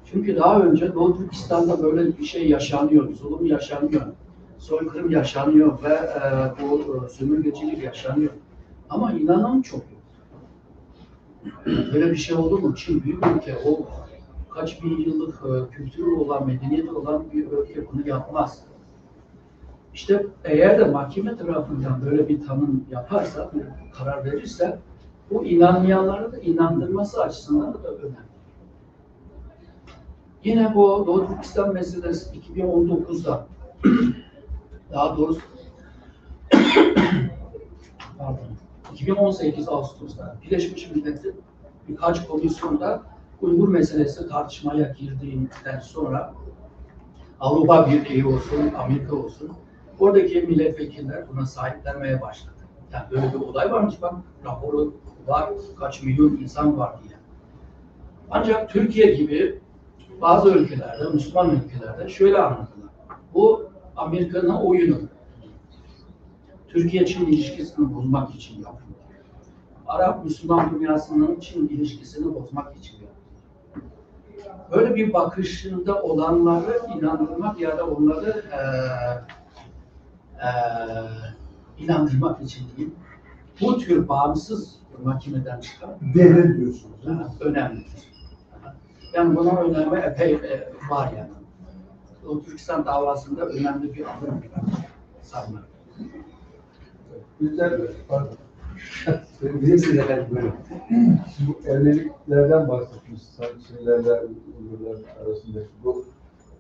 S1: Çünkü daha önce Doğu Türkistan'da böyle bir şey yaşanıyor, zulüm yaşanıyor, soykırım yaşanıyor ve bu sömürgecilik yaşanıyor. Ama inanan çok yok. Böyle bir şey oldu mu? Çin büyük ülke, o kaç bin yıllık kültürü olan, medeniyeti olan bir ülke bunu yapmaz. İşte eğer de mahkeme tarafından böyle bir tanım yaparsa, bir karar verirse, bu inanmayanları da inandırması açısından da önemli. Yine bu Doğu Türkistan meselesi 2019'da, daha doğrusu 2018 Ağustos'ta Birleşmiş Milletler birkaç komisyonda Uygur meselesi tartışmaya girdiğinden sonra Avrupa Birliği olsun, Amerika olsun, oradaki milletvekiller buna sahiplenmeye başladı. Yani böyle bir olay varmış, bak raporu var, kaç milyon insan var diye. Ancak Türkiye gibi bazı ülkelerde, Müslüman ülkelerde şöyle anladılar. Bu Amerika'nın oyunu. Türkiye-Çin ilişkisini bozmak için yapılıyor. Arap-Müslüman dünyasının Çin ilişkisini bozmak için yapılıyor. Böyle bir bakışında olanları inandırmak ya da onları inandırmak için değil, bu tür bağımsız mahkemeden çıkan
S2: Devlet diyorsunuz. Değil mi?
S1: önemlidir. Yani buna önemi epey var yani. O Türkistan davasında önemli bir adım sanırım.
S4: Güzel, pardon. Bilirsiniz efendim böyle. Bu evliliklerden bahsetmişsiniz. Çinlilerle Uygurlar arasındaki. Bu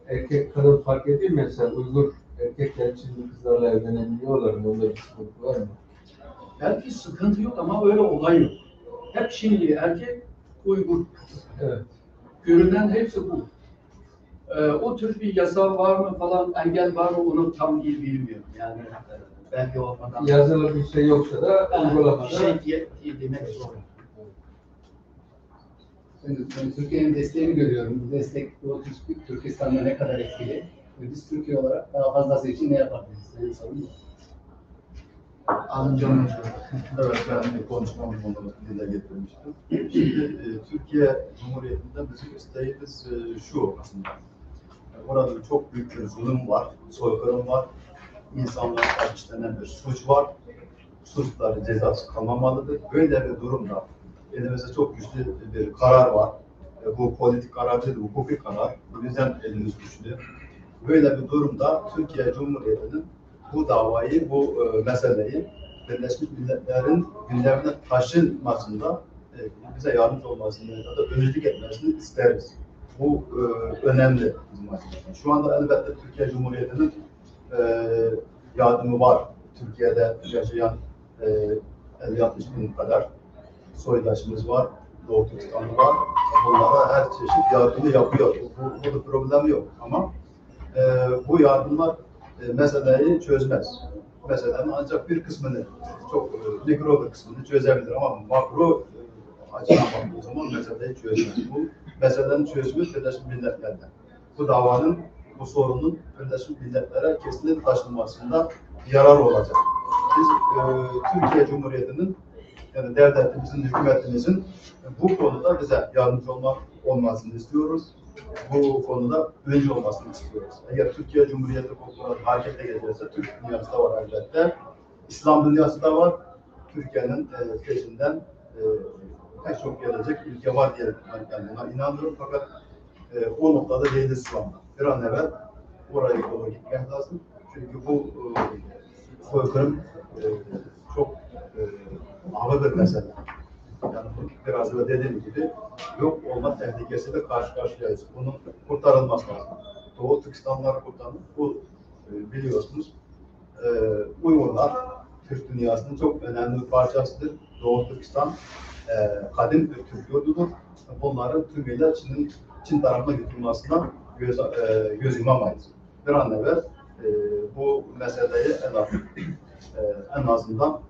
S4: erkek kadın fark ediyor mu? Mesela Uygur erkekler Çinli kızlarla evlenebiliyorlar mı? Onda bir sıkıntı var mı?
S1: Belki sıkıntı yok ama öyle olay yok. Hep Çinli erkek, Uygur kız.
S4: Evet.
S1: Görünen hepsi bu. O tür bir yasa var mı falan, engel var mı onu tam iyi bilmiyorum. Yani belki olmadan.
S4: Yazılı bir şey yoksa da
S1: Bir
S4: uygulamada.
S1: şey diye demek zor.
S6: Ben Türkiye'nin desteğini görüyorum. Bu destek Doğu Türkistan'da ne kadar etkili? Ve biz Türkiye olarak daha fazlası için ne yapabiliriz? Benim sorum bu.
S1: Alınca
S3: Evet, ben bir konuşmamı bunu dile getirmiştim. Şimdi Türkiye Cumhuriyeti'nde bizim isteğimiz şu aslında. Orada çok büyük bir zulüm var, soykırım var, insanlara karşı işlenen bir suç var. Suçları cezası kalmamalıdır. Böyle bir durumda elimizde çok güçlü bir karar var. Bu politik karar değil, hukuki karar. Bu yüzden elimiz güçlü. Böyle bir durumda Türkiye Cumhuriyeti'nin bu davayı, bu meseleyi Birleşmiş Milletler'in gündemine taşınmasında bize yardımcı olmasını ya da öncülük etmesini isteriz. Bu önemli bizim açımızdan. Şu anda elbette Türkiye Cumhuriyeti'nin yardımı var. Türkiye'de yaşayan 50-60 bin kadar soydaşımız var, Doğu Türkistanlı var. Bunlara her çeşit yardımı yapıyor. Burada problem yok ama bu yardımlar meseleyi çözmez. Meselenin ancak bir kısmını, çok mikro bir kısmını çözebilir ama makro açıdan baktığı zaman meseleyi çözmez. Bu meselenin çözümü Birleşmiş Milletler'de. Bu davanın, bu sorunun Birleşmiş Milletler'e kesinlikle taşınmasında yarar olacak. Biz Türkiye Cumhuriyeti'nin, yani devletimizin, hükümetimizin bu konuda bize yardımcı olmasını istiyoruz. Bu konuda öncü olmasını istiyoruz. Eğer Türkiye Cumhuriyeti bu konuda harekete geçerse, Türk dünyası da var elbette. İslam dünyası da var. Türkiye'nin peşinden pek çok gelecek ülke var diye ben buna inanıyorum. Fakat o noktada değiliz şu anda. Bir an evvel oraya doğru gitmek lazım. Çünkü bu soykırım çok ağır bir mesele. Yani biraz da dediğim gibi yok olma tehlikesiyle karşı karşıyayız. Bunun kurtarılması lazım. Doğu Türkistanlıları kurtarmak, bu biliyorsunuz Uygurlar Türk dünyasının çok önemli bir parçasıdır. Doğu Türkistan kadim bir Türk yurdudur. Bunların tümüyle Çin tarafına götürülmesine göz yumamayız. Bir an evvel bu meseleyi en azından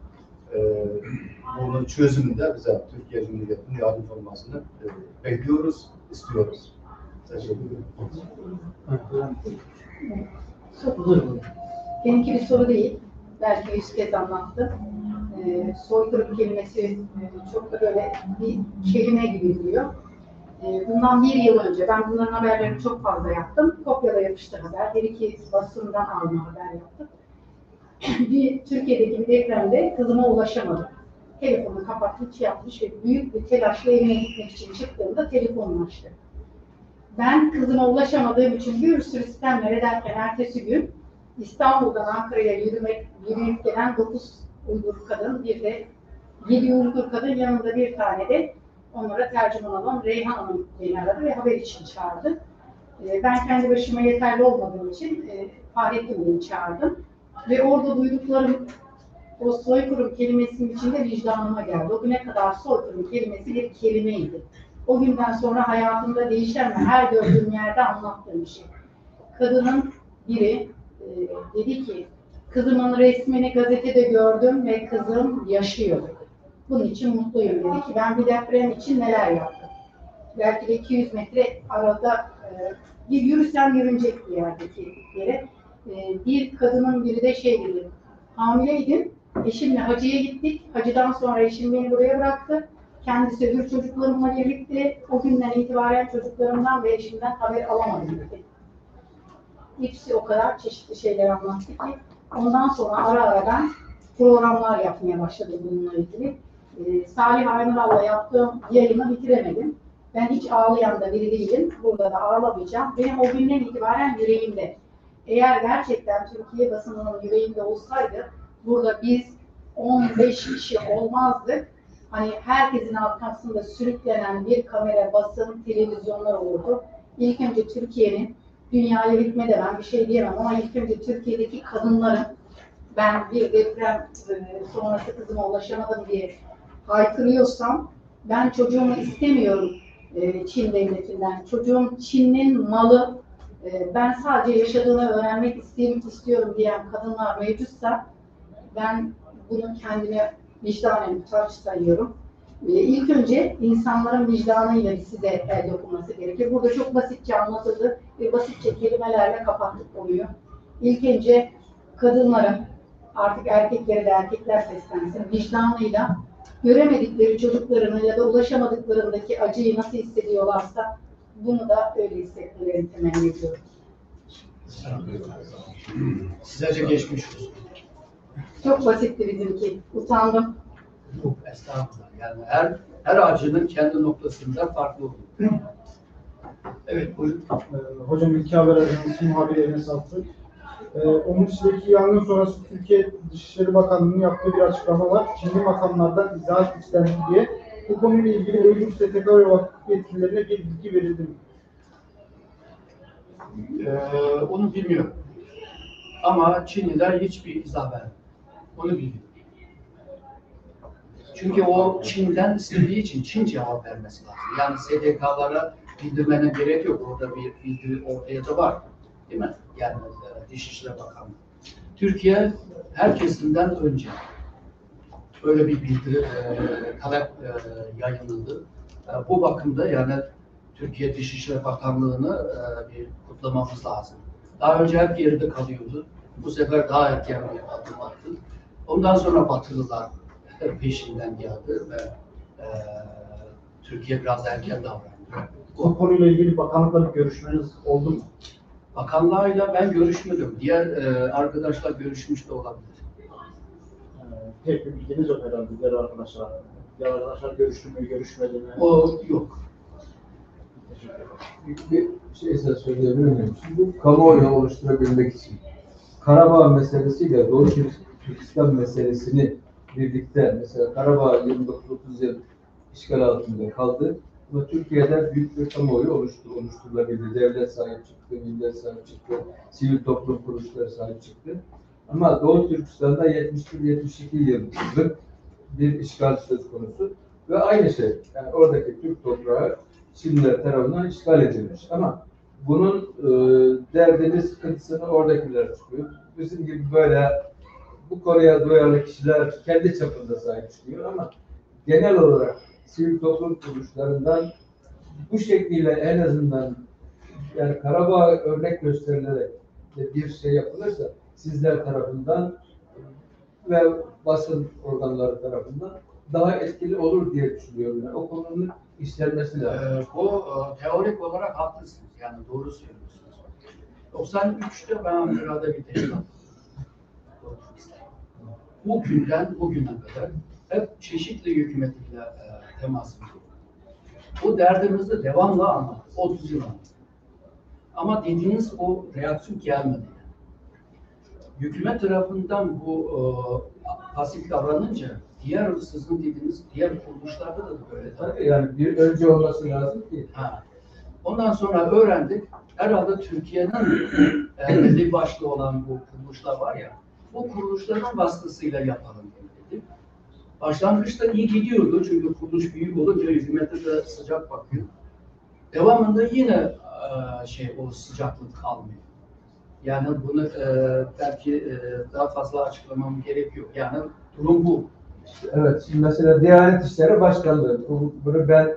S3: bunun çözümünde bize Türkiye Cumhuriyeti'nin yardımcı olmasını bekliyoruz, istiyoruz. Teşekkür ederim.
S7: Benimki bir soru değil. Belki 100 kez anlattı. soykırım kelimesi çok da böyle bir kelime gibi duruyor. Bundan bir yıl önce ben bunların haberlerini çok fazla yaptım. Kopyala yapıştır haber. Bir iki basından alma haber yaptım. Türkiye'deki bir depremde kızıma ulaşamadım. Telefonu kapatmış yapmış ve büyük bir telaşla evine gitmek için çıktığımda telefonum açtı. Ben kızıma ulaşamadığım için bir sürü sistemlere derken ertesi gün İstanbul'dan Ankara'ya yürüyüp gelen 9 Uygur kadın, bir de 7 Uygur kadın, yanında bir tane de onlara tercüman olan Reyhan Hanım beni aradı ve haber için çağırdı. Ben kendi başıma yeterli olmadığım için Fahrettin Bey'i çağırdım. Ve orada duyduklarım o soykırım kelimesinin içinde vicdanıma geldi. O güne kadar soykırım kelimesi bir kelimeydi. O günden sonra hayatımda değişen ve her gördüğüm yerde anlattığım şey. Kadının biri dedi ki, kızımın resmini gazetede gördüm ve kızım yaşıyor. Bunun için mutluyum dedi ki, ben bir deprem için neler yaptım. Belki de 200 metre arada bir yürüsem yürünecek bir yerdeki yere. Bir kadının biri de şey dedi, hamileydim, eşimle hacıya gittik, hacıdan sonra eşim beni buraya bıraktı. Kendisi öbür çocuklarımla birlikte o günden itibaren çocuklarımdan ve eşimden haber alamadım dedi. Hepsi o kadar çeşitli şeyler anlattı ki ondan sonra ara ara ben programlar yapmaya başladım bununla ilgili. Salih Aynural'la yaptığım yayını bitiremedim. Ben hiç ağlayan da biri değilim. Burada da ağlamayacağım. Benim o günden itibaren yüreğimde. Eğer gerçekten Türkiye basınının yüreğinde olsaydı burada biz 15 kişi olmazdık. Hani herkesin arkasında sürüklenen bir kamera, basın, televizyonlar olurdu. İlk önce Türkiye'nin, dünyaya hükmede ben bir şey diyemem ama ilk önce Türkiye'deki kadınların, ben bir deprem sonrası kızıma ulaşamadım diye haykırıyorsam, ben çocuğumu istemiyorum Çin devletinden. Çocuğum Çin'in malı, ben sadece yaşadığını öğrenmek istiyorum diyen kadınlar mevcutsa, ben bunu kendime vicdanen utanç sayıyorum. İlk önce insanların vicdanıyla size el dokunması gerekir. Burada çok basitçe anlatıldı ve basitçe kelimelerle kapattık konuyu. İlk önce kadınların, artık erkeklere de erkekler seslensin, vicdanıyla göremedikleri çocuklarını ya da ulaşamadıklarındaki acıyı nasıl hissediyorlarsa bunu da öyle hissetmelerini temenni ediyorum.
S1: Sizce geçmiş olsun.
S7: Çok basitti bizimki. Utandım.
S1: Yok, estağfurullah. Yani her acının kendi noktasında farklı olur. Evet, buyurun.
S2: Hocam ilk haber ajansının muhabirlerine sattık. Onun içindeki yangın sonrası Türkiye Dışişleri Bakanlığı'nın yaptığı bir açıklama var. Çinli makamlardan izahat istendi diye. Bu konuyla ilgili Uygur STK ve vakıf yetkililerine bir bilgi verildi mi?
S1: Onu bilmiyorum. Ama Çinliler hiçbir izah vermedi. Onu biliyorum. Çünkü o Çin'den istediği için Çin cevap vermesi lazım. Yani SDK'lara bildirmene gerek yok. Orada bir bildiri ortaya da var. Değil mi? Yani Dışişleri Bakanlığı. Türkiye herkesinden önce öyle bir bildiri talep yayınlandı. Bu bakımda yani Türkiye Dışişleri Bakanlığı'nı bir kutlamamız lazım. Daha önce hep geride kalıyordu. Bu sefer daha erken bir adım attı. Ondan sonra Batılılar peşinden geldi ve Türkiye biraz erken davrandı.
S2: Bu konuyla ilgili bakanlıkla bir görüşmeniz oldu mu?
S1: Bakanlarla ben görüşmedim. Diğer arkadaşlar görüşmüş de olabilir.
S2: Tek bir bilginiz yok herhalde diğer arkadaşlar. Diğer arkadaşlar görüştü mü, görüşmedi mi?
S1: O yok.
S4: Bir şey size söyleyebilir miyim? Şimdi bu kamuoyu oluşturabilmek için Karabağ meselesiyle Doğu Türkistan meselesini birlikte, mesela Karabağ 29-30 yıl işgal altında kaldı ama Türkiye'de büyük bir kamuoyu oluşturulabildi. Devlet sahip çıktı, millet sahip çıktı, sivil toplum kuruluşları sahip çıktı. Ama Doğu Türkistan'da 71-72 yıllık bir işgal söz konusu ve aynı şey, yani oradaki Türk toprağı Çinliler tarafından işgal edilmiş. Ama bunun derdini, sıkıntısını oradakiler çıkıyor. Bizim gibi böyle bu konuya duyarlı kişiler kendi çapında sahip çıkıyor ama genel olarak sivil toplum kuruluşlarından bu şekliyle en azından yani Karabağ örnek gösterilerek bir şey yapılırsa sizler tarafından ve basın organları tarafından daha etkili olur diye düşünüyorum. Yani o konunun işlenmesi lazım.
S1: Bu teorik olarak haklısınız. Yani doğru söylüyorsunuz. 93'te ben Ankara'da bir teşkilat kurdum. Bu günden bugüne kadar hep çeşitli hükümetlerle temasım oldu. Bu derdimizi devamlı anlattık. 30 yıl anlattık. Ama dediğiniz o reaksiyon gelmedi. Hükümet tarafından bu pasif davranınca diğer sizin dediğiniz diğer kuruluşlarda da böyle.
S4: Tabii yani bir önce olması lazım ki.
S1: Ha. Ondan sonra öğrendik. Herhalde Türkiye'nin belli başlı olan bu kuruluşlar var ya, bu kuruluşların vasıtasıyla yapalım dedik. Başlangıçta iyi gidiyordu çünkü kuruluş büyük olunca hükümete de sıcak bakıyor. Devamında yine o sıcaklık kalmıyor. Yani bunu belki daha fazla açıklamam gerekiyor. Yani durum bu.
S4: Evet, şimdi mesela Diyanet İşleri Başkanlığı, bunu ben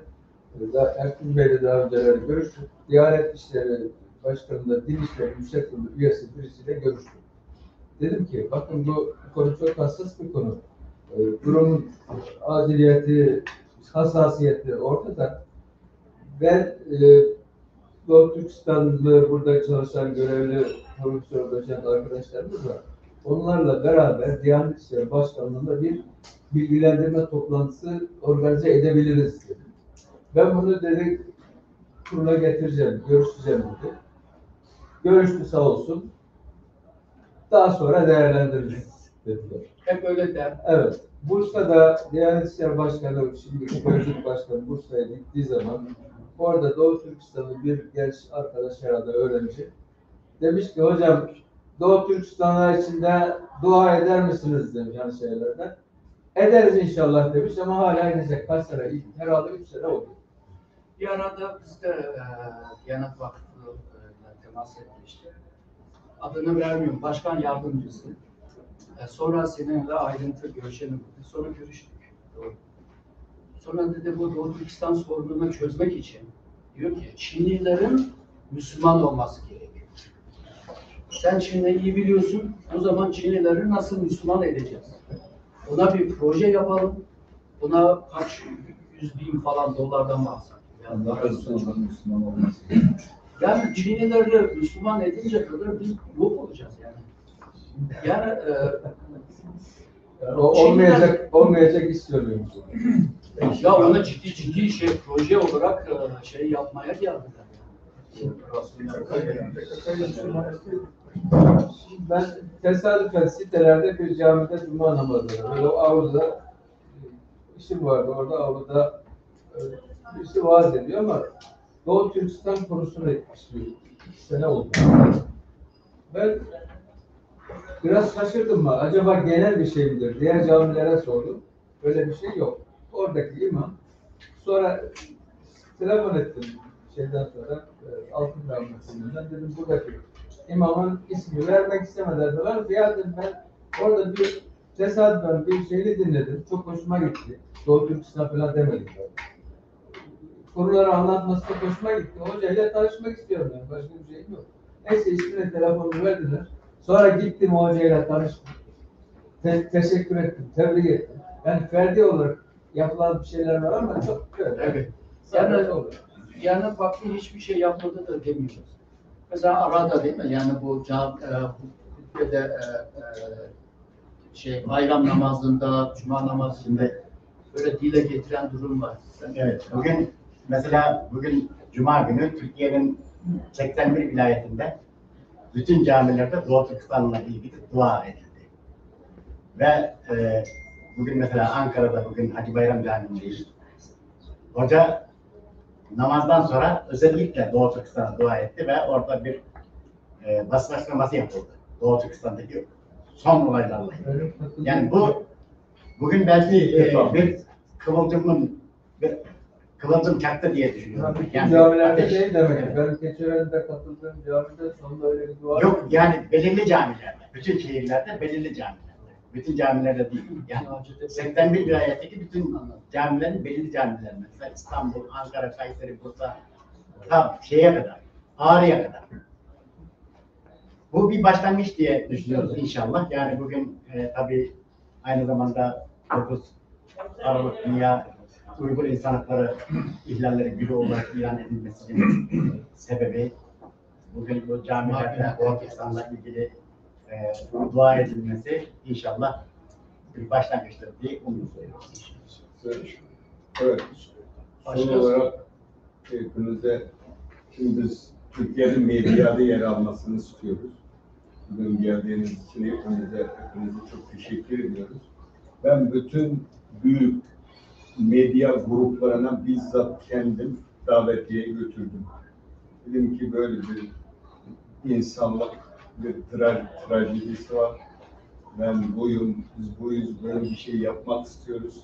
S4: Ertuğrul Bey'le daha önce görüştüm. Diyanet İşleri Başkanı'nda Din İşleri Yüksek Kurulu üyesi birisiyle görüştüm. Dedim ki, bakın bu konu çok hassas bir konu. Durumun aciliyeti, hassasiyeti ortada. Ben Doğu Türkistan'da burada çalışan görevli profesör doçent arkadaşlarımız var. Onlarla beraber Diyanet İşleri Başkanlığı'nda bir bilgilendirme toplantısı organize edebiliriz dedi. Ben bunu dedi kurula getireceğim, görüşeceğim dedi. Görüştü sağ olsun. Daha sonra değerlendiririz dediler.
S1: Hep öyle der.
S4: Evet. Bursa'da Diyanet İşleri Başkanı, şimdi Gözlük Başkanı Bursa'ya gittiği zaman orada Doğu Türkistan'ın bir genç arkadaş herhalde öğrenci demiş ki hocam Doğu Türkistanlar içinde dua eder misiniz demiş yani şeylerden. Ederiz inşallah demiş ama hala edecek. Kaç sene? Herhalde 3 sene oldu.
S1: Bir arada biz de Diyanet Vakfı'yla temas etmiştik. Adını vermiyorum. Başkan yardımcısı. Sonra seninle ayrıntı görüşelim. Sonra görüştük. Sonra dedi bu Doğu Türkistan sorununu çözmek için diyor ki Çinlilerin Müslüman olması gerekiyor. Sen Çin'i iyi biliyorsun. O zaman Çinlileri nasıl Müslüman edeceğiz? Ona bir proje yapalım. Buna kaç 100.000 falan dolardan bahsediyor. Yani daha
S5: Müslüman olması.
S1: Yani Çinlileri Müslüman edince kadar biz yok olacağız yani. Yani
S4: O olmayacak iş söylüyorum.
S1: ya ona ciddi proje olarak yapmaya geldiler.
S4: Ben tesadüfen sitelerde bir camide cuma namazı böyle avluda işim vardı orada avluda birisi vaaz ediyor ama Doğu Türkistan konusunu istiyor. 2 sene oldu. Ben biraz şaşırdım mı? Acaba genel bir şey midir? Diğer camilere sordum. Öyle bir şey yok. Oradaki imam. Sonra telefon ettim şeyden sonra Altın Rahmeti'nden dedim buradaki imamın ismini vermek istemediler falan. Ya dedim ben orada bir tesadüfen bir şeyi dinledim. Çok hoşuma gitti. Doğu Türkistan falan demedim. Konuları anlatması da hoşuma gitti. Hocayla tanışmak istiyorum yani. Başka bir şeyim yok. Neyse ismini telefonunu verdiler. Sonra gittim hocayla tanıştım. Teşekkür ettim, tebrik ettim. Yani ferdi olarak yapılan bir şeyler var ama çok güzel.
S1: Evet. Yani farklı hiçbir şey yapmadı da demiyoruz. Mesela arada değil mi? Yani bu hutbede bayram namazında, cuma namazında böyle dile getiren durum var.
S8: Evet, bugün Cuma günü Türkiye'nin 81 vilayetinde bütün camilerde Doğu Türkistan'la ilgili dua edildi. Ve bugün mesela Ankara'da bugün Hacı Bayram Camii'ndeyiz. Hoca namazdan sonra özellikle Doğu Türkistan'a dua etti ve orada bir basın açıklaması yapıldı. Doğu Türkistan'daki son olaylarla ilgili. Yani bugün belki bir kıvılcım çaktı diye düşünüyorum.
S4: Yani camilerde değil demek. Ben Keçiören'de katıldığım camide sonunda öyle bir dua
S8: yok yani belirli camilerde, bütün şehirlerde belirli camilerde. Bütün camilerde değil. Yani 81 vilayetteki bütün camilerin belirli camiler. Mesela İstanbul, Ankara, Kayseri, Bursa, tam şeye kadar, Ağrı'ya kadar. Bu bir başlangıç diye düşünüyoruz inşallah. Yani bugün tabii aynı zamanda 9 Aralık Dünya Uygur İnsan Hakları İhlalleri Günü olarak ilan edilmesinin sebebi bugün bu camilerde Doğu Türkistan'la ilgili dua edilmesi inşallah bir başlangıçtır diye umuyoruz.
S4: Evet. Son olarak hepinize, şimdi biz Türkiye'nin medyada yer almasını istiyoruz. Bugün geldiğiniz için hepinize çok teşekkür ediyoruz. Ben bütün büyük medya gruplarına bizzat kendim davetiye götürdüm. Dedim ki böyle bir insanlık, bir trajedisi var. Ben buyum, biz buyuz, böyle bir şey yapmak istiyoruz.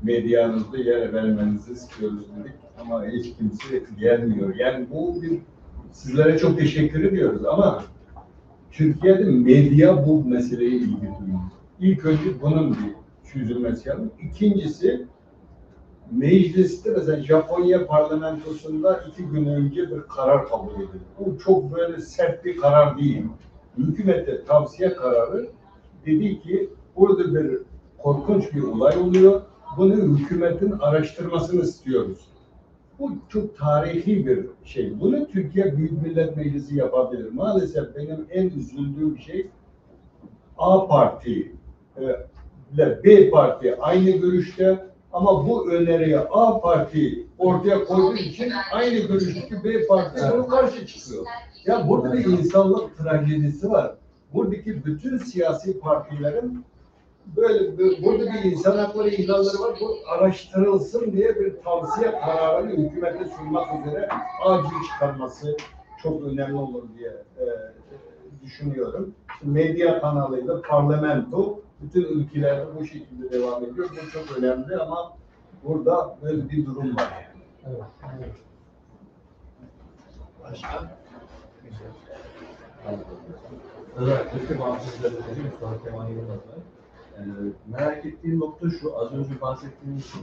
S4: Medyanızda yer vermenizi istiyoruz dedik ama hiç kimse gelmiyor. Yani bu bir, sizlere çok teşekkür ediyoruz ama Türkiye'de medya bu meseleye ilgi duyuyor. İlk önce bunun bir çözülmesi lazım. İkincisi, mecliste mesela Japonya parlamentosunda 2 gün önce bir karar kabul edildi. Bu çok böyle sert bir karar değil. Hükümete tavsiye kararı, dedi ki burada bir korkunç bir olay oluyor. Bunu hükümetin araştırmasını istiyoruz. Bu çok tarihi bir şey. Bunu Türkiye Büyük Millet Meclisi yapabilir. Maalesef benim en üzüldüğüm şey A parti ile B parti aynı görüşte ama bu öneriye A parti ortaya koyduğu için aynı görüşteki B parti buna karşı çıkıyor. Ya burada bir insanlık trajedisi var. Buradaki bütün siyasi partilerin burada bir insan hakları ihlalleri var. Bu araştırılsın diye bir tavsiye kararını hükümete sunmak üzere acil çıkarması çok önemli olur diye düşünüyorum. Medya kanalıyla parlamento bütün ülkelerde bu şekilde devam ediyor. Bu çok önemli ama burada böyle bir durum var yani.
S1: Evet. Başka?
S9: Özellikle Türkiye bağımsız devletleri Mustafa Kemal Yılmaz'la. Merak ettiğim nokta şu, az önce bahsettiğiniz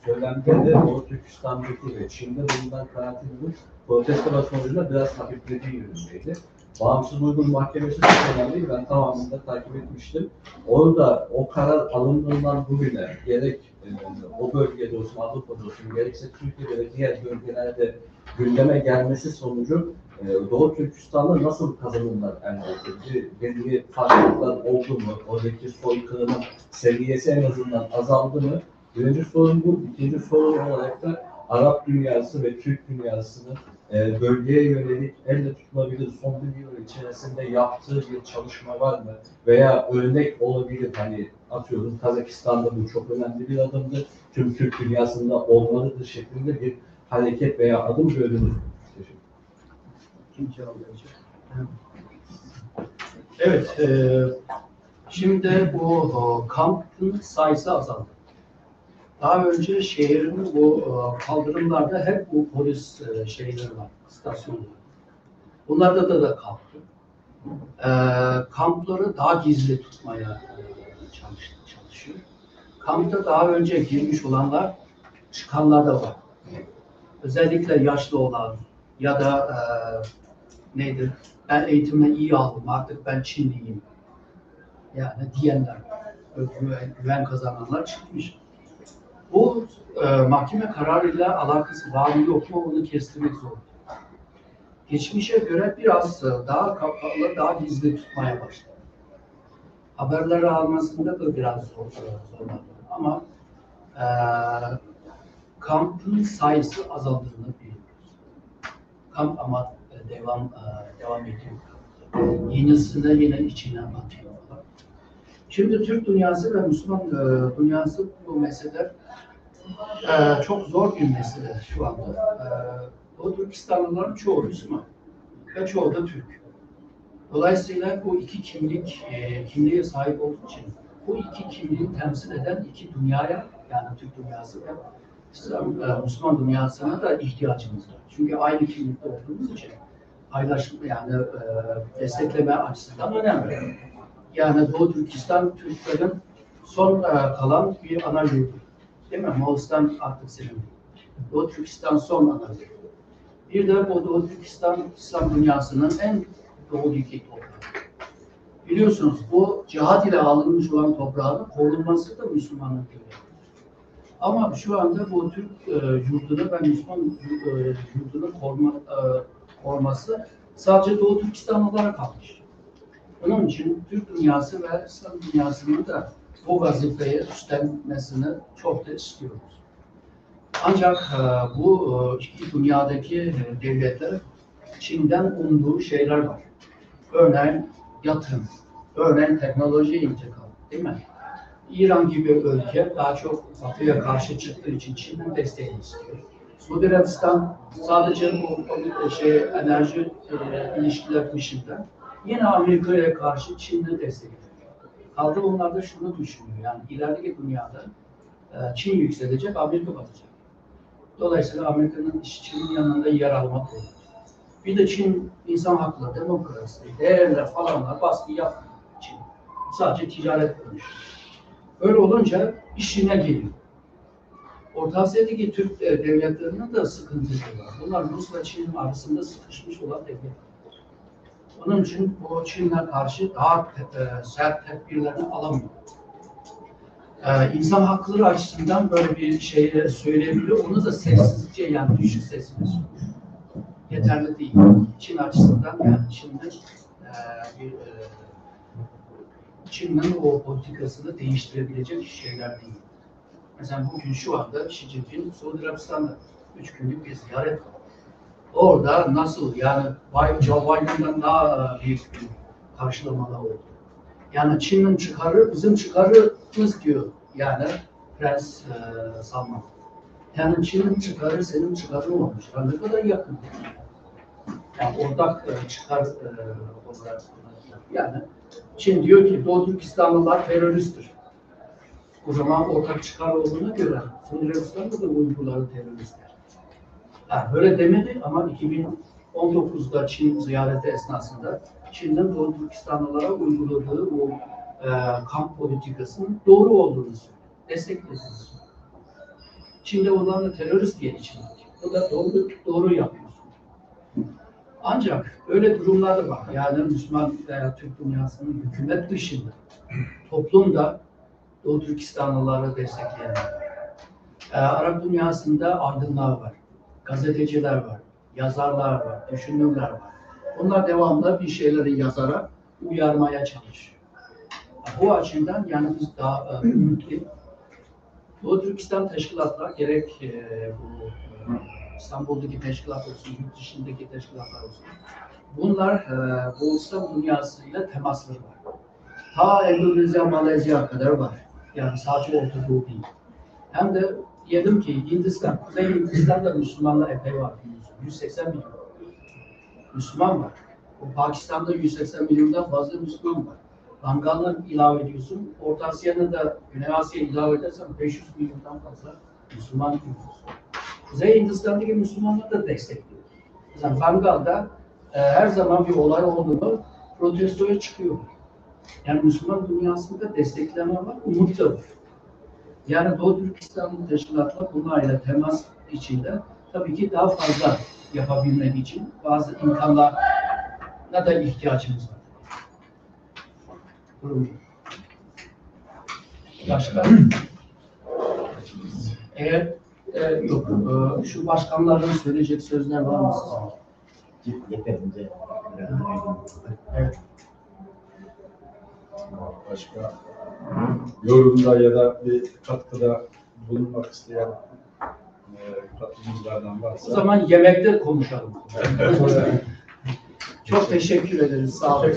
S9: söylemde de Doğu Türkistan'daki ve Çin'de bulunan karantinanın protestolar sonucunda biraz hafiflediği yönündeydi. Bağımsız Uygur Mahkemesi çok önemli, ben tamamında takip etmiştim. Orada o karar alındığından bugüne gerek o bölgede olsun, Avrupa'da olsun, gerekse Türkiye'de ve diğer bölgelerde gündeme gelmesi sonucu Doğu Türkistan'da nasıl kazanımlar elde edildi? Belli farklılıklar oldu mu? Oradaki soykırımın seviyesi en azından azaldı mı? Birinci sorun bu. İkinci sorun olarak da Arap dünyası ve Türk dünyasının bölgeye yönelik elle tutulabilir son bir yıl içerisinde yaptığı bir çalışma var mı? Veya örnek olabilir, hani atıyorum Kazakistan'da bu çok önemli bir adımdır. Tüm Türk dünyasında olmalıdır şeklinde bir hareket veya adım gördünüz mü?
S1: Kim cevap verecek? Evet, şimdi bu kampın sayısı azaldı. Daha önce şehrin bu kaldırımlarda hep bu polis şeyleri var, istasyonları. Bunlarda da kalktı. Kampları daha gizli tutmaya çalışıyor. Kampta daha önce girmiş olanlar, çıkanlar da var. Özellikle yaşlı olan ya da neydi? Ben eğitimi iyi aldım, artık ben Çinliyim. Yani diyenler, güven kazananlar çıkmış. Bu mahkeme kararıyla alakası var mı yok mu onu kestirmek zor. Geçmişe göre biraz daha kapalı, daha gizli tutmaya başladı. Haberleri almasında da biraz zorlandı. Ama kampın sayısı azaldığını biliyoruz. Kamp ama devam ediyor. Yenisinde yine içine atıyorlar. Şimdi Türk dünyası ve Müslüman dünyası bu mesele çok zor bir mesele şu anda. O Türkistanlıların çoğu Müslüman ve çoğu da Türk. Dolayısıyla bu iki kimliğe sahip olduğu için bu iki kimliği temsil eden iki dünyaya, yani Türk dünyası ve Müslüman dünyasına da ihtiyacımız var. Çünkü aynı kimlikte olduğumuz için paylaşım, yani destekleme açısından önemli. Yani Doğu Türkistan Türklerin son kalan bir ana yurdu. Değil mi? Moğolistan artık senin. Doğu Türkistan son ana yurdu. Bir de bu Doğu Türkistan İslam dünyasının en doğudaki toprağı. Biliyorsunuz bu cihat ile alınmış olan toprağın korunması da Müslümanlık görevi. Ama şu anda bu Türk yurdunu ve Müslüman yurdunu koruması sadece Doğu Türkistanlılara kalmış. Onun için Türk dünyası ve İslam dünyasının da bu vazifeyi üstlenmesini çok da istiyoruz. Ancak bu iki dünyadaki devletler Çin'den umduğu şeyler var. Örneğin yatırım, örneğin teknoloji intikal, değil mi? İran gibi ülke daha çok Batı'ya karşı çıktığı için Çin'in desteğini istiyor. Suudi Arabistan sadece bu enerji ilişkiler dışında yine Amerika'ya karşı Çin'e destek veriyor. Kaldı onlar da şunu düşünüyor, yani ilerideki dünyada Çin yükselecek, Amerika batacak. Dolayısıyla Amerika'nın Çin'in yanında yer almak olur. Bir de Çin insan hakları, demokrasi, değerler falanlar baskı yapmıyor Çin. Sadece ticaret konuşuyor. Öyle olunca işine geliyor. Orta Asya'daki Türk devletlerinin de sıkıntısı var. Bunlar Rus ve Çin arasında sıkışmış olan devletler. Onun için bu Çin'e karşı daha sert tedbirlerini alamıyor. İnsan hakları açısından böyle bir şey söyleyebiliyor. Onu da sessizce, yani düşük sesle söylüyor. Yeterli değil. Çin açısından, yani Çin'in o politikasını değiştirebilecek şeyler değil. Mesela bugün şu anda Xi Jinping Suudi Arabistan'da 3 günlük bir ziyaret var. Orada nasıl, yani Joe Biden'dan daha büyük bir karşılamalar oldu. Yani Çin'in çıkarı bizim çıkarımız diyor, yani Prens Salman. Yani Çin'in çıkarı senin çıkarın olmuş. Ne kadar yakın. Yani ortak çıkar olarak. Yani Çin diyor ki Doğu Türkistanlılar teröristtir. O zaman ortak çıkar olduğuna göre Suudi Arabistan'da da Uygurları teröristler. Yani böyle demedi ama 2019'da Çin ziyareti esnasında Çin'den Doğu Türkistanlılara uyguladığı bu kamp politikasının doğru olduğunu söyledi. Desteklediğini söyledi. Çin'de onlarla terörist diye içindik. O da doğru yapıyorsun. Ancak öyle durumlar da var. Yani Müslüman veya Türk dünyasının hükümet dışında toplumda Doğu Türkistanlıları destekleyenler. Arap dünyasında aydınlar var, gazeteciler var, yazarlar var, düşünürler var. Onlar devamlı bir şeyleri yazarak uyarmaya çalışıyor. Bu açıdan yani biz daha ümitli. Doğu Türkistan teşkilatlar gerek bu İstanbul'daki teşkilat olsun, yurt dışındaki teşkilatlar olsun. Bunlar bu İslam dünyasıyla temasları var. Ta Endonezya, Malezya kadar var. Yani sadece Orta Doğu değil. Hem de diyelim ki Hindistan, Kuzey Hindistan'da Müslümanlar epey var. 180 milyon Müslüman var. O Pakistan'da 180 milyondan fazla Müslüman var. Bengal'ı ilave ediyorsun. Orta Asya'nı da Güney Asya'yı ilave edersen 500 milyondan fazla Müslüman görüyorsun. Kuzey Hindistan'daki Müslümanlar da destekliyor. Mesela Bengal'da her zaman bir olay olduğunu protestoya çıkıyor. Yani Müslüman dünyasında destekleme var, umut da var. Yani Doğu Türkistan'ın teşkilatlar bunlarla temas içinde tabii ki daha fazla yapabilmek için bazı imkanlara da ihtiyacımız var. Başka? Eğer yok, şu başkanların söyleyecek sözler var mı sizin?
S8: Yeterince.
S1: Evet.
S10: Başka yorumda ya da bir katkıda bulunmak isteyen katılımcılardan varsa.
S1: O zaman yemekte konuşalım. Çok teşekkür ederiz. Sağ olun.